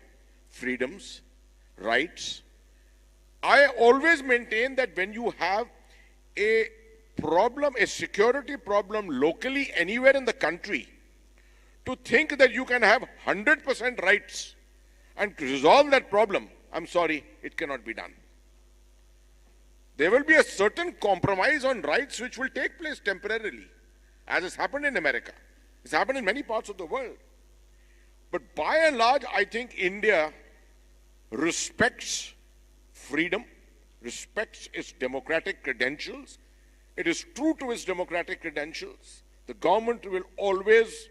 [SPEAKER 3] freedoms, rights. I always maintain that when you have a problem, a security problem locally anywhere in the country, to think that you can have 100% rights and to resolve that problem, I'm sorry, it cannot be done. there will be a certain compromise on rights which will take place temporarily, as has happened in America. It's happened in many parts of the world. But by and large, I think India respects freedom, respects its democratic credentials. It is true to its democratic credentials. The government will always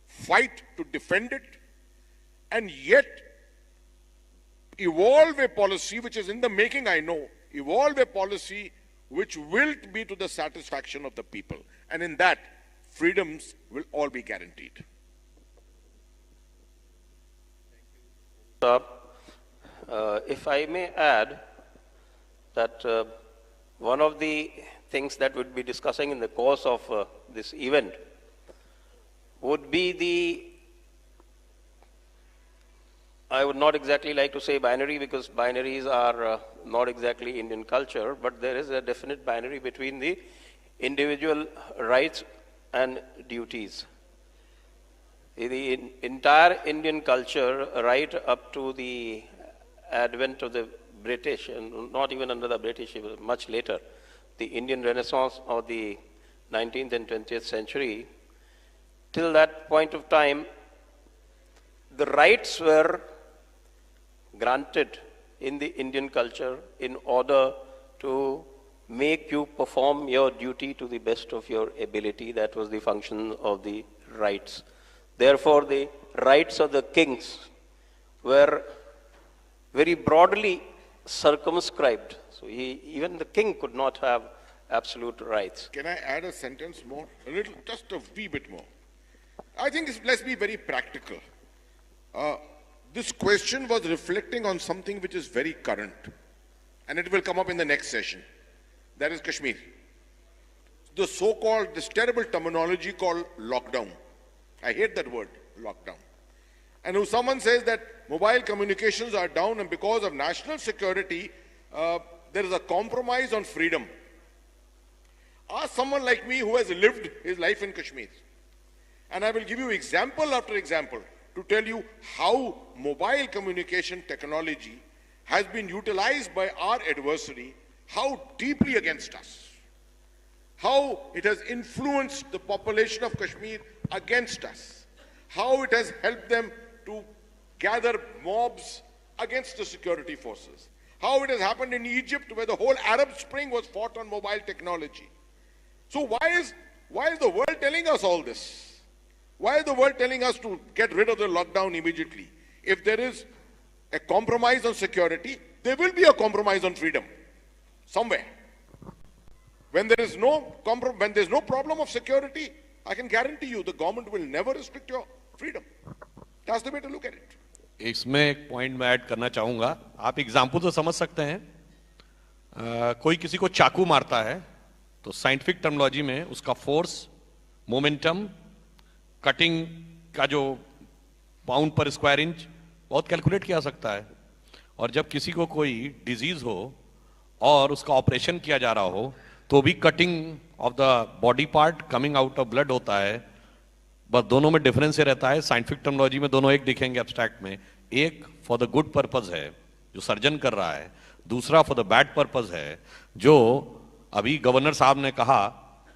[SPEAKER 3] fight to defend it, and yet evolve a policy which is in the making, I know, evolve a policy which will be to the satisfaction of the people. And in that, freedoms will all be guaranteed.
[SPEAKER 2] If I may add that one of the things that we'll be discussing in the course of this event would be the, I would not exactly like to say binary, because binaries are not exactly Indian culture, but there is a definite binary between the individual rights and duties. The entire Indian culture, right up to the advent of the British, and not even under the British, it was much later, the Indian Renaissance of the 19th and 20th century, till that point of time, the rights were granted in the Indian culture in order to make you perform your duty to the best of your ability. That was the function of the rights. Therefore, the rights of the kings were very broadly circumscribed. So even the king could not have absolute rights.
[SPEAKER 3] Can I add a sentence more? A little, just a wee bit more. I think let's be very practical. This question was reflecting on something which is very current, and it will come up in the next session. That is Kashmir. The so-called, this terrible terminology called lockdown. I hate that word, lockdown. And if someone says that mobile communications are down and because of national security, there is a compromise on freedom. Ask someone like me who has lived his life in Kashmir. And I will give you example after example to tell you how mobile communication technology has been utilized by our adversary, how deeply against us, how it has influenced the population of Kashmir against us, how it has helped them to gather mobs against the security forces, how it has happened in Egypt where the whole Arab Spring was fought on mobile technology. So why is the world telling us all this? Why is the world telling us to get rid of the lockdown immediately? If there is a compromise on security, there will be a compromise on freedom somewhere. When there is no problem of security, I can guarantee you the government will never restrict your freedom. That's the way to look at it.
[SPEAKER 4] इसमें एक point मैं add करना चाहूंगा. आप example तो समझ सकते हैं. कोई किसी को चाकू मारता है तो साइंटिफिक टर्मिनोलॉजी में उसका फोर्स, मोमेंटम, कटिंग का जो पाउंड पर स्क्वायर इंच बहुत कैलकुलेट किया जा सकता है. और जब किसी को कोई डिजीज हो और उसका ऑपरेशन किया जा रहा हो तो भी cutting of the body part, coming out of blood होता है. बस दोनों में डिफरेंस ये रहता है. साइंटिफिक टर्मिनोलॉजी में दोनों एक दिखेंगे एब्स्ट्रैक्ट में. एक फॉर द गुड पर्पज है जो सर्जन कर रहा है, दूसरा फॉर द बैड पर्पज है जो अभी गवर्नर साहब ने कहा.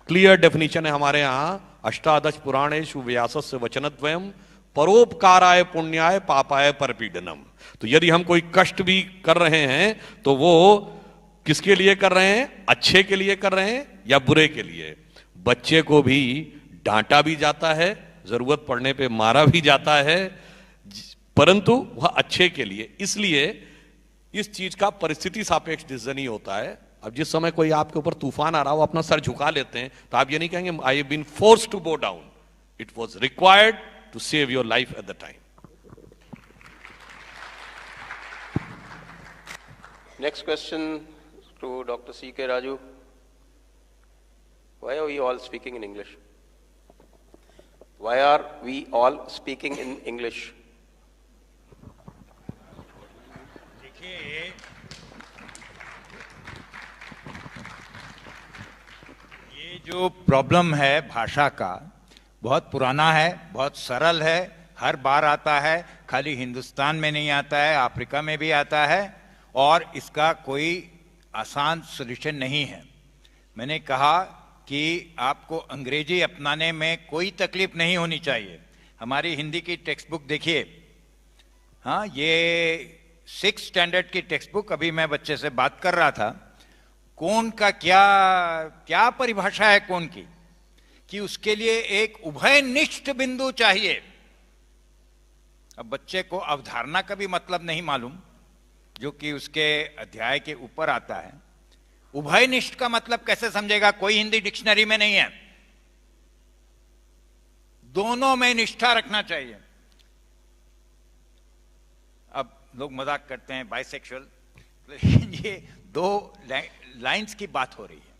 [SPEAKER 4] क्लियर डेफिनेशन है हमारे यहाँ, अष्टादश पुराणेषु व्यासस्य वचनद्वयम् परोपकाराय पुण्याय पापाय परपीडनम. तो यदि हम कोई कष्ट भी कर रहे हैं तो वो किसके लिए कर रहे हैं? अच्छे के लिए कर रहे हैं या बुरे के लिए? बच्चे को भी डांटा भी जाता है, जरूरत पड़ने पे मारा भी जाता है, परंतु वह अच्छे के लिए. इसलिए इस चीज का परिस्थिति सापेक्ष डिसीजन ही होता है. अब जिस समय कोई आपके ऊपर तूफान आ रहा हो, अपना सर झुका लेते हैं, तो आप ये नहीं कहेंगे I have been forced to go down. It was required to save your life at the time.
[SPEAKER 2] Next question to Dr. C.K. Raju. Why are we all speaking in English? Why are we all speaking in English?
[SPEAKER 1] देखिए, ये जो problem है भाषा का बहुत पुराना है, बहुत सरल है, हर बार आता है. खाली हिंदुस्तान में नहीं आता है, अफ्रीका में भी आता है. और इसका कोई आसान सॉल्यूशन नहीं है। मैंने कहा कि आपको अंग्रेजी अपनाने में कोई तकलीफ नहीं होनी चाहिए। हमारी हिंदी की टेक्स्ट बुक देखिए, हाँ, ये 6th स्टैंडर्ड की टेक्स्ट बुक, अभी मैं बच्चे से बात कर रहा था, कौन का क्या क्या परिभाषा है कौन की, कि उसके लिए एक उभयनिष्ठ बिंदु चाहिए। अब बच्चे को अवधारणा का भी मतलब नहीं मालूम, जो कि उसके अध्याय के ऊपर आता है। उभयनिष्ठ का मतलब कैसे समझेगा? कोई हिंदी डिक्शनरी में नहीं है। दोनों में निष्ठा रखना चाहिए। अब लोग मजाक करते हैं बाइसेक्सुअल, लेकिन ये 2 लाइंस की बात हो रही है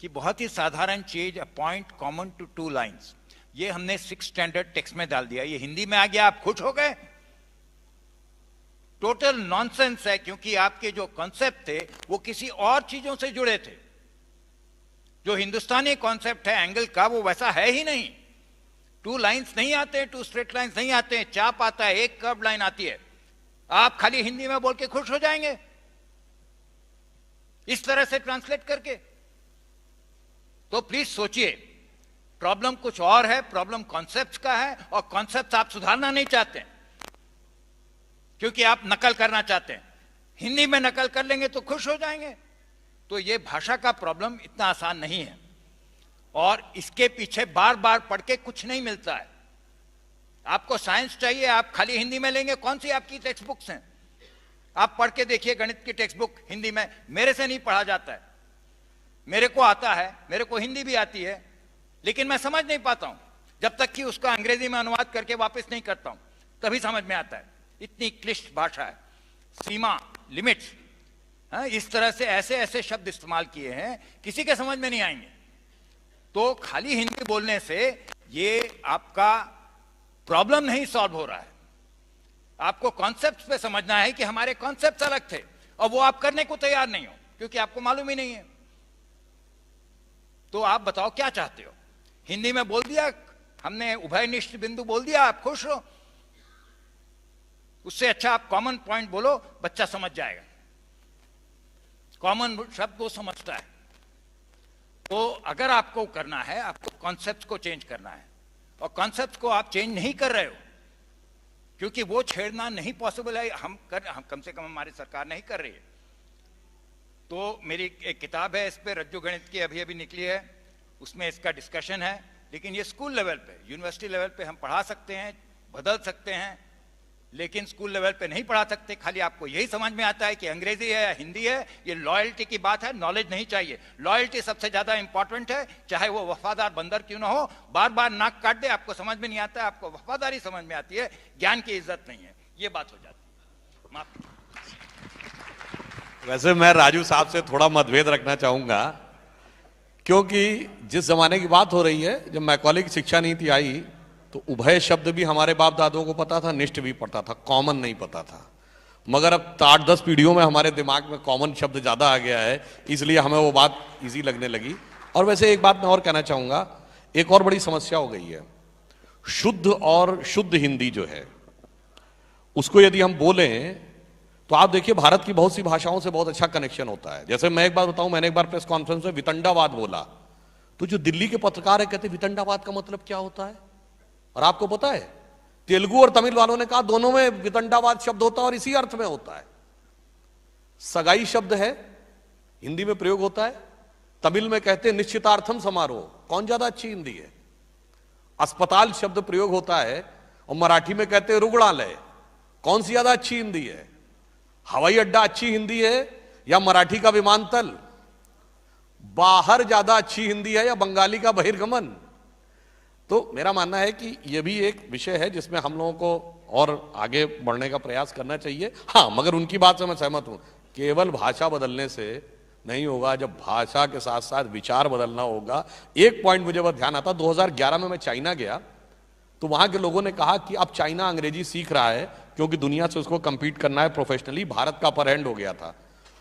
[SPEAKER 1] कि बहुत ही साधारण चीज, a point common to 2 lines, ये हमने 6th स्टैंडर्ड टेक्स्ट में डाल दिया, ये हिंदी में आ गया, आप खुश हो गए? टोटल नॉनसेंस है, क्योंकि आपके जो कॉन्सेप्ट थे वो किसी और चीजों से जुड़े थे। जो हिंदुस्तानी कॉन्सेप्ट है एंगल का, वो वैसा है ही नहीं। 2 लाइंस नहीं आते, 2 स्ट्रेट लाइंस नहीं आते हैं, चाप आता है, एक कर्व लाइन आती है। आप खाली हिंदी में बोल के खुश हो जाएंगे इस तरह से ट्रांसलेट करके? तो प्लीज सोचिए, प्रॉब्लम कुछ और है, प्रॉब्लम कॉन्सेप्ट्स का है, और कॉन्सेप्ट्स आप सुधारना नहीं चाहते क्योंकि आप नकल करना चाहते हैं। हिंदी में नकल कर लेंगे तो खुश हो जाएंगे। तो ये भाषा का प्रॉब्लम इतना आसान नहीं है, और इसके पीछे बार बार पढ़ के कुछ नहीं मिलता है। आपको साइंस चाहिए, आप खाली हिंदी में लेंगे, कौन सी आपकी टेक्स्ट बुक्स हैं? आप पढ़ के देखिए गणित की टेक्स्ट बुक हिंदी में, मेरे से नहीं पढ़ा जाता है। मेरे को आता है, मेरे को हिंदी भी आती है, लेकिन मैं समझ नहीं पाता हूं जब तक कि उसका अंग्रेजी में अनुवाद करके वापस नहीं करता हूं, तभी समझ में आता है। इतनी क्लिष्ट भाषा है, सीमा, लिमिट्स, इस तरह से ऐसे ऐसे शब्द इस्तेमाल किए हैं, किसी के समझ में नहीं आएंगे। तो खाली हिंदी बोलने से ये आपका प्रॉब्लम नहीं सॉल्व हो रहा है। आपको कॉन्सेप्ट्स पे समझना है कि हमारे कॉन्सेप्ट्स अलग थे, और वो आप करने को तैयार नहीं हो क्योंकि आपको मालूम ही नहीं है। तो आप बताओ क्या चाहते हो? हिंदी में बोल दिया हमने, उभयनिष्ठ बिंदु बोल दिया, आप खुश हो? उससे अच्छा आप कॉमन पॉइंट बोलो, बच्चा समझ जाएगा। कॉमन शब्द वो समझता है। तो अगर आपको करना है, आपको कॉन्सेप्ट को चेंज करना है, और कॉन्सेप्ट को आप चेंज नहीं कर रहे हो क्योंकि वो छेड़ना नहीं पॉसिबल है। हम कम से कम हमारी सरकार नहीं कर रही है। तो मेरी एक किताब है इस पे, रज्जु गणित की, अभी अभी निकली है, उसमें इसका डिस्कशन है। लेकिन ये स्कूल लेवल पे, यूनिवर्सिटी लेवल पे हम पढ़ा सकते हैं, बदल सकते हैं, लेकिन स्कूल लेवल पे नहीं पढ़ा सकते। खाली आपको यही समझ में आता है कि अंग्रेजी है या हिंदी है, ये लॉयल्टी की बात है, नॉलेज नहीं चाहिए। लॉयल्टी सबसे ज्यादा इंपॉर्टेंट है, चाहे वो वफादार बंदर क्यों ना हो, बार बार नाक काट दे, आपको समझ में नहीं आता है, आपको वफादारी समझ में आती है, ज्ञान की इज्जत नहीं है, ये बात हो जाती है। माफ।
[SPEAKER 4] वैसे मैं राजू साहब से थोड़ा मतभेद रखना चाहूंगा, क्योंकि जिस जमाने की बात हो रही है, जब मैकॉले की शिक्षा नीति आई तो उभय शब्द भी हमारे बाप दादों को पता था, निष्ठ भी पता था, कॉमन नहीं पता था। मगर अब 8-10 पीढ़ियों में हमारे दिमाग में कॉमन शब्द ज्यादा आ गया है, इसलिए हमें वो बात इजी लगने लगी। और वैसे एक बात मैं और कहना चाहूंगा, एक और बड़ी समस्या हो गई है, शुद्ध और शुद्ध हिंदी जो है उसको यदि हम बोलें तो आप देखिए भारत की बहुत सी भाषाओं से बहुत अच्छा कनेक्शन होता है। जैसे मैं एक बात बताऊं, मैंने एक बार प्रेस कॉन्फ्रेंस में वितंडावाद बोला, तो जो दिल्ली के पत्रकार है कहते वितंडावाद का मतलब क्या होता है? और आपको पता है तेलुगु और तमिल वालों ने कहा दोनों में वितंडावाद शब्द होता है और इसी अर्थ में होता है। सगाई शब्द है, हिंदी में प्रयोग होता है, तमिल में कहते हैं निश्चितार्थम समारोह, कौन ज्यादा अच्छी हिंदी है? अस्पताल शब्द प्रयोग होता है और मराठी में कहते हैं रुग्णालय, कौन सी ज्यादा अच्छी हिंदी है? हवाई अड्डा अच्छी हिंदी है या मराठी का विमानतल? बाहर ज्यादा अच्छी हिंदी है या बंगाली का बहिर्गमन? तो मेरा मानना है कि यह भी एक विषय है जिसमें हम लोगों को और आगे बढ़ने का प्रयास करना चाहिए। हाँ, मगर उनकी बात से मैं सहमत हूं, केवल भाषा बदलने से नहीं होगा, जब भाषा के साथ साथ विचार बदलना होगा। एक पॉइंट मुझे वह ध्यान आता, 2011 में मैं चाइना गया तो वहां के लोगों ने कहा कि अब चाइना अंग्रेजी सीख रहा है क्योंकि दुनिया से उसको कंपीट करना है प्रोफेशनली, भारत का अपर हैंड हो गया था।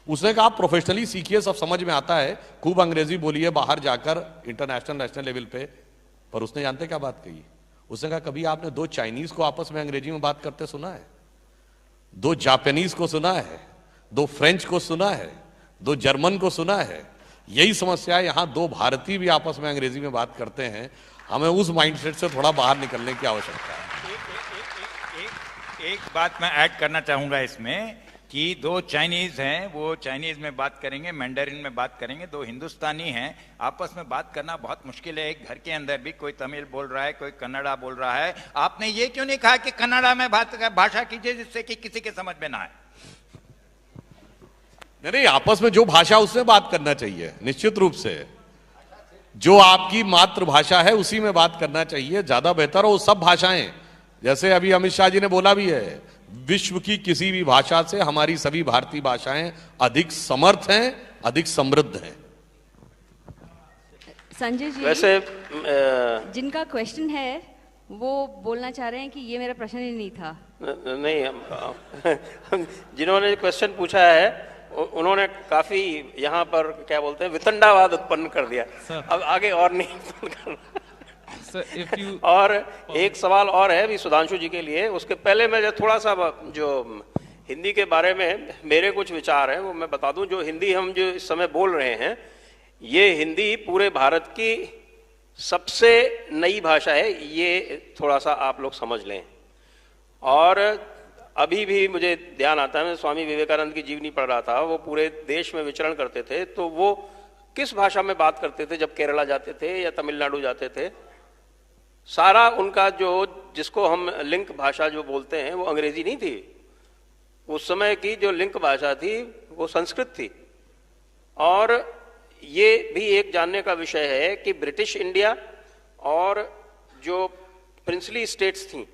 [SPEAKER 4] उसने कहा आप प्रोफेशनली सीखिए, सब समझ में आता है, खूब अंग्रेजी बोलिए बाहर जाकर इंटरनेशनल नेशनल लेवल पे। पर उसने जानते क्या बात कही? उसने कहा कभी आपने 2 चाइनीज को आपस में अंग्रेजी में बात करते सुना है? 2 जापानीज को सुना है? 2 फ्रेंच को सुना है? दो जर्मन को सुना है। यही समस्या है, यहां दो भारतीय भी आपस में अंग्रेजी में बात करते हैं। हमें उस माइंडसेट से थोड़ा बाहर निकलने की आवश्यकता है।
[SPEAKER 1] एक बात मैं ऐड करना चाहूंगा इसमें कि दो चाइनीज हैं, वो चाइनीज में बात करेंगे, मैंडरिन में बात करेंगे। दो हिंदुस्तानी हैं, आपस में बात करना बहुत मुश्किल है। एक घर के अंदर भी कोई तमिल बोल रहा है, कोई कन्नड़ा बोल रहा है। आपने ये क्यों नहीं कहा कि कन्नड़ा में भाषा कीजिए जिससे कि किसी के समझ में ना आए?
[SPEAKER 4] नहीं, आपस में जो भाषा उसमें बात करना चाहिए, निश्चित रूप से जो आपकी मातृभाषा है उसी में बात करना चाहिए, ज्यादा बेहतर हो। सब भाषाएं, जैसे अभी अमित शाह जी ने बोला भी है, विश्व की किसी भी भाषा से हमारी सभी भारतीय भाषाएं अधिक समर्थ हैं, अधिक समृद्ध हैं।
[SPEAKER 5] संजय जी,
[SPEAKER 2] वैसे
[SPEAKER 5] जिनका क्वेश्चन है वो बोलना चाह रहे हैं कि ये मेरा प्रश्न ही नहीं था।
[SPEAKER 2] नहीं, जिन्होंने क्वेश्चन पूछा है उन्होंने काफी यहाँ पर क्या बोलते हैं वितंडावाद उत्पन्न कर दिया। अब आगे और नहीं उत्पन्न करना। और एक सवाल और है भी सुधांशु जी के लिए। उसके पहले मैं थोड़ा सा जो हिंदी के बारे में मेरे कुछ विचार हैं वो मैं बता दूं। जो हिंदी हम जो इस समय बोल रहे हैं, ये हिंदी पूरे भारत की सबसे नई भाषा है, ये थोड़ा सा आप लोग समझ लें। और अभी भी मुझे ध्यान आता है, मैं स्वामी विवेकानंद की जीवनी पढ़ रहा था। वो पूरे देश में विचरण करते थे, तो वो किस भाषा में बात करते थे जब केरला जाते थे या तमिलनाडु जाते थे? सारा उनका जो जिसको हम लिंक भाषा जो बोलते हैं वो अंग्रेजी नहीं थी। उस समय की जो लिंक भाषा थी वो संस्कृत थी। और ये भी एक जानने का विषय है कि ब्रिटिश इंडिया और जो प्रिंसली स्टेट्स थी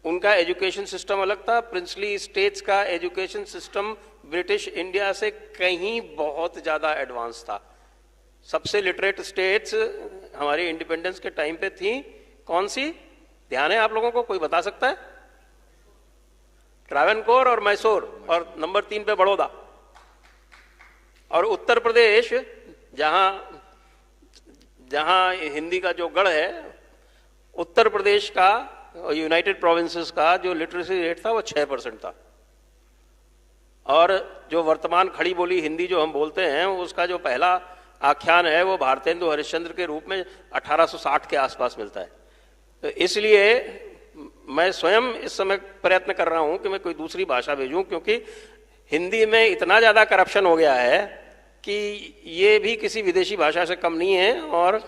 [SPEAKER 2] उनका एजुकेशन सिस्टम अलग था। प्रिंसली स्टेट्स का एजुकेशन सिस्टम ब्रिटिश इंडिया से कहीं बहुत ज्यादा एडवांस था। सबसे लिटरेट स्टेट्स हमारी इंडिपेंडेंस के टाइम पे थी। कौन सी ध्यान है आप लोगों को? कोई बता सकता है? ट्रावनकोर और मैसूर, और नंबर 3 पे बड़ौदा। और उत्तर प्रदेश जहां जहां हिंदी का जो गढ़ है, उत्तर प्रदेश का यूनाइटेड प्रोविंसेस का जो लिटरेसी रेट था वो 6% था। और जो वर्तमान खड़ी बोली हिंदी जो हम बोलते हैं उसका जो पहला आख्यान है वो भारतेंदु हरिश्चंद्र के रूप में 1860 के आसपास मिलता है। तो इसलिए मैं स्वयं इस समय प्रयत्न कर रहा हूं कि मैं कोई दूसरी भाषा भेजूं, क्योंकि हिंदी में इतना ज्यादा करप्शन हो गया है कि ये भी किसी विदेशी भाषा से कम नहीं है। और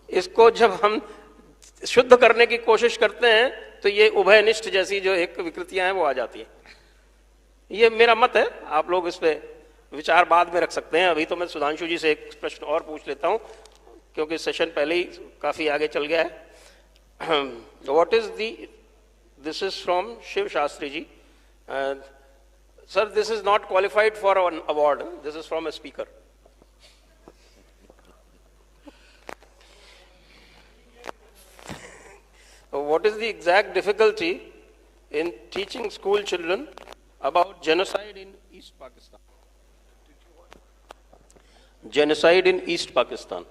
[SPEAKER 2] इसको जब हम शुद्ध करने की कोशिश करते हैं तो ये उभयनिष्ठ जैसी जो एक विकृतियां हैं वो आ जाती हैं। ये मेरा मत है, आप लोग इस पे विचार बाद में रख सकते हैं। अभी तो मैं सुधांशु जी से एक प्रश्न और पूछ लेता हूं क्योंकि सेशन पहले ही काफी आगे चल गया है। What is this is from Shiv Shastri ji. Sir, this is not qualified for an award, this is from a speaker. What is the exact difficulty in teaching school children about genocide in East Pakistan? Genocide in East Pakistan.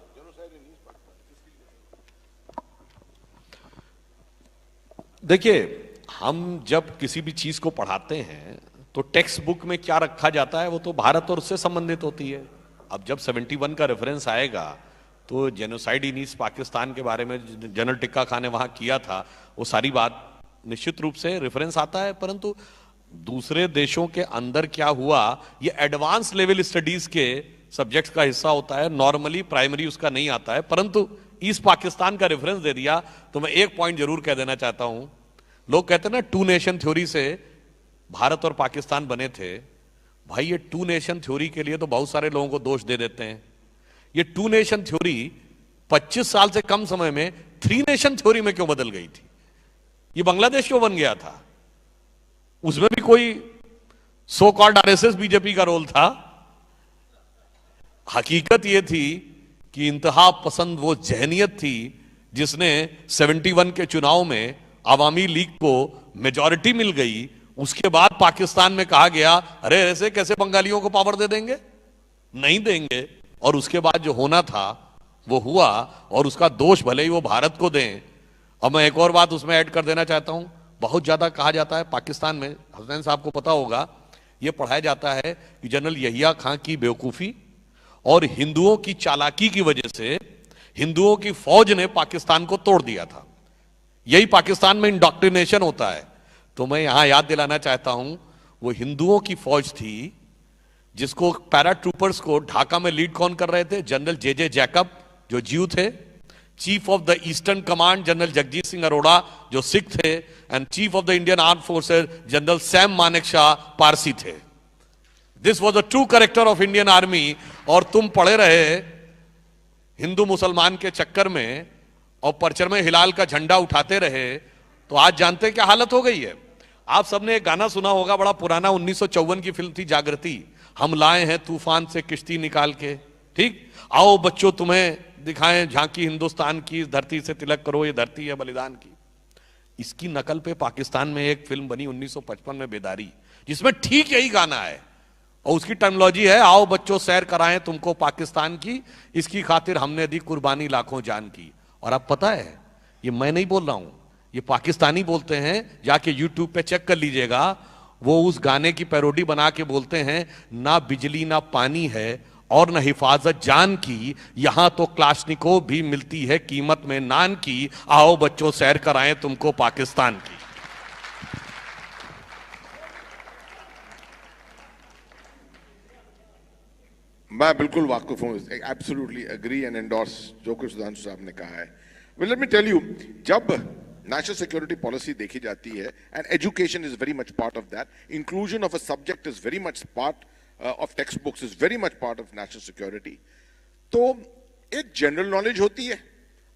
[SPEAKER 4] देखिए, हम जब किसी भी चीज को पढ़ाते हैं तो टेक्स्ट बुक में क्या रखा जाता है वो तो भारत और उससे संबंधित होती है। अब जब 71 का रेफरेंस आएगा तो जेनोसाइड इन ईस्ट पाकिस्तान के बारे में जनरल टिक्का खान ने वहां किया था, वो सारी बात निश्चित रूप से रेफरेंस आता है। परंतु दूसरे देशों के अंदर क्या हुआ, ये एडवांस लेवल स्टडीज के सब्जेक्ट्स का हिस्सा होता है, नॉर्मली प्राइमरी उसका नहीं आता है। परंतु ईस्ट पाकिस्तान का रेफरेंस दे दिया तो मैं एक पॉइंट जरूर कह देना चाहता हूं। लोग कहते हैं ना 2 नेशन थ्योरी से भारत और पाकिस्तान बने थे। भाई, ये 2 नेशन थ्योरी के लिए तो बहुत सारे लोगों को दोष दे देते हैं। ये 2 नेशन थ्योरी 25 साल से कम समय में 3 नेशन थ्योरी में क्यों बदल गई थी? ये बांग्लादेश क्यों बन गया था? उसमें भी कोई सो कॉल्ड आरएसएस बीजेपी का रोल था। हकीकत यह थी कि इंतहा पसंद वो जहनियत थी जिसने 71 के चुनाव में आवामी लीग को मेजॉरिटी मिल गई। उसके बाद पाकिस्तान में कहा गया, अरे ऐसे कैसे बंगालियों को पावर दे देंगे? नहीं देंगे। और उसके बाद जो होना था वो हुआ, और उसका दोष भले ही वो भारत को दें। अब मैं एक और बात उसमें ऐड कर देना चाहता हूं। बहुत ज्यादा कहा जाता है पाकिस्तान में, हसनैन साहब को पता होगा यह पढ़ाया जाता है कि जनरल यहिया खां की बेवकूफी और हिंदुओं की चालाकी की वजह से हिंदुओं की फौज ने पाकिस्तान को तोड़ दिया था। यही पाकिस्तान में इंडॉक्ट्रिनेशन होता है। तो मैं यहां याद दिलाना चाहता हूं, वो हिंदुओं की फौज थी जिसको पैराट्रूपर्स को ढाका में लीड कौन कर रहे थे? जनरल जे जैकब जो जीव थे, chief of the eastern command general Jagjit Singh Arora जो सिख थे, and chief of the Indian arm forces general Sam Manekshaw पारसी थे। This was the true character of Indian army. और तुम पड़े रहे हिंदू मुसलमान के चक्कर में और परचम में हिलाल का झंडा उठाते रहे, तो आज जानते क्या हालत हो गई है। आप सबने एक गाना सुना होगा, बड़ा पुराना, 1954 की फिल्म थी जागृति, हम लाए हैं तूफान से किश्ती निकाल के, ठीक, आओ बच्चों तुम्हें दिखाएं झांकी हिंदुस्तान की, इस धरती से तिलक करो, ये धरती है बलिदान की। इसकी नकल पे पाकिस्तान में एक फिल्म बनी 1955 में, बेदारी, जिसमें ठीक यही गाना है और उसकी टर्मिनोलॉजी है, आओ बच्चों सैर कराएं तुमको पाकिस्तान की, इसकी खातिर हमने दी कुर्बानी लाखों जान की। और अब पता है, ये मैं नहीं बोल रहा हूं, ये पाकिस्तानी बोलते हैं, जाके यूट्यूब पे चेक कर लीजिएगा। वो उस गाने की पैरोडी बना के बोलते हैं, ना बिजली ना पानी है और न हिफाजत जान की, यहां तो क्लाशनिकोव भी मिलती है कीमत में नान की, आओ बच्चों सैर कराएं तुमको पाकिस्तान की।
[SPEAKER 3] मैं बिल्कुल वाकिफ हूं, एब्सोल्युटली एग्री एंड एंडोर्स जो कुछ सुधांशु साहब ने कहा है। Well let me tell you, जब नेशनल सिक्योरिटी पॉलिसी देखी जाती है, and education is very much part of that, inclusion of a subject is very much part of text books, is very much part of national security. तो एक general knowledge होती है,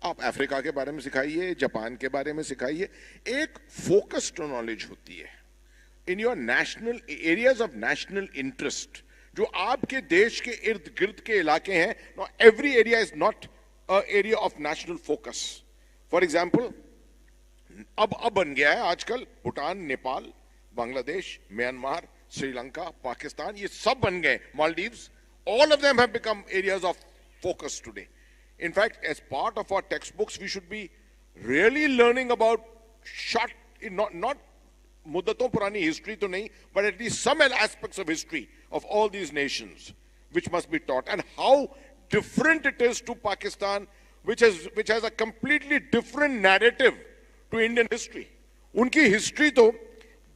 [SPEAKER 3] आप Africa के बारे में सिखाइए, जापान के बारे में सिखाइए, एक फोकस्ड नॉलेज होती है in your national areas of national interest, जो आपके देश के इर्द गिर्द के इलाके हैं। Know every area is not a area of national focus. For example, अब बन गया है आजकल भूटान, नेपाल, बांग्लादेश, म्यांमार, श्रीलंका, पाकिस्तान, ये सब बन गए, Maldives, all of them have become areas of focus today. In fact, as part of our textbooks, we should be really learning about short, not muddaton purani history to nahi, but at least some aspects of history of all these nations, which must be taught, and how different it is to Pakistan, which has a completely different narrative to Indian history. Unki history to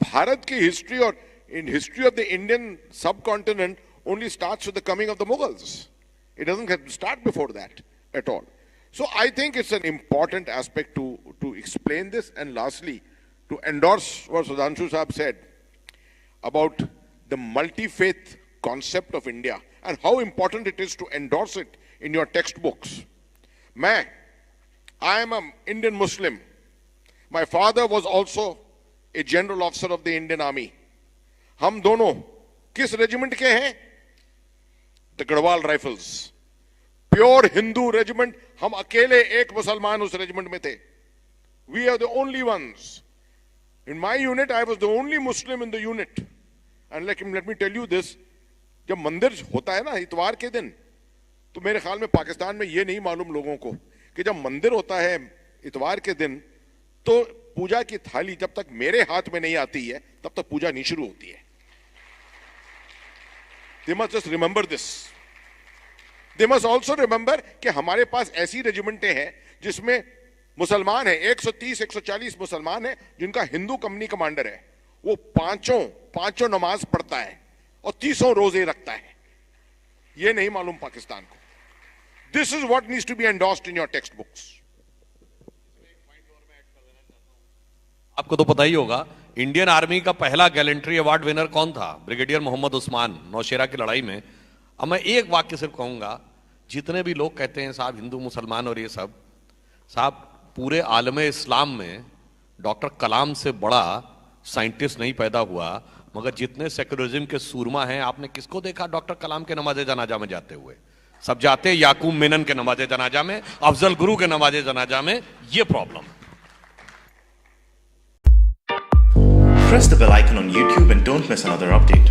[SPEAKER 3] Bharat ki history or in history of the Indian subcontinent only starts with the coming of the Mughals. It doesn't have to start before that at all. So I think it's an important aspect to explain this. And lastly, to endorse what Sudhanshu Sahab said about the multi-faith concept of India and how important it is to endorse it in your textbooks. I am an Indian Muslim. My father was also a general officer of the Indian Army. हम दोनों किस regiment के हैं? The Garhwal rifles, pure Hindu regiment. हम अकेले एक मुसलमान उस रेजिमेंट में थे। We are the only ones in my unit. I was the only Muslim in the unit. And let me tell you this, जब मंदिर होता है ना इतवार के दिन, तो मेरे ख्याल में पाकिस्तान में ये नहीं मालूम लोगों को कि जब मंदिर होता है इतवार के दिन, तो पूजा की थाली जब तक मेरे हाथ में नहीं आती है तब तक पूजा नहीं शुरू होती है। They must just remember this. They must also remember कि हमारे पास ऐसी रेजिमेंटें हैं जिसमें मुसलमान हैं, 130-140 मुसलमान हैं, जिनका हिंदू कंपनी कमांडर है। वो पांचों नमाज पढ़ता है और 30 रोजे रखता है। ये नहीं मालूम पाकिस्तान को। This is what needs to be endorsed in your textbooks.
[SPEAKER 4] आपको तो पता ही होगा, इंडियन आर्मी का पहला गैलेंट्री अवार्ड विनर कौन था? ब्रिगेडियर मोहम्मद उस्मान, नौशेरा की लड़ाई में। अब मैं एक वाक्य सिर्फ कहूंगा, जितने भी लोग कहते हैं साहब हिंदू मुसलमान और ये सब, साहब पूरे आलमे इस्लाम में डॉक्टर कलाम से बड़ा साइंटिस्ट नहीं पैदा हुआ, मगर जितने सेक्युलरिज्म के सूरमा हैं, आपने किसको देखा डॉक्टर कलाम के नमाजे जनाजा में जाते हुए? सब जाते हैं याकूब मेनन के नमाजे जनाजा में, अफजल गुरु के नमाजे जनाजा में। ये problem.
[SPEAKER 6] Press the bell icon on YouTube and don't miss another update.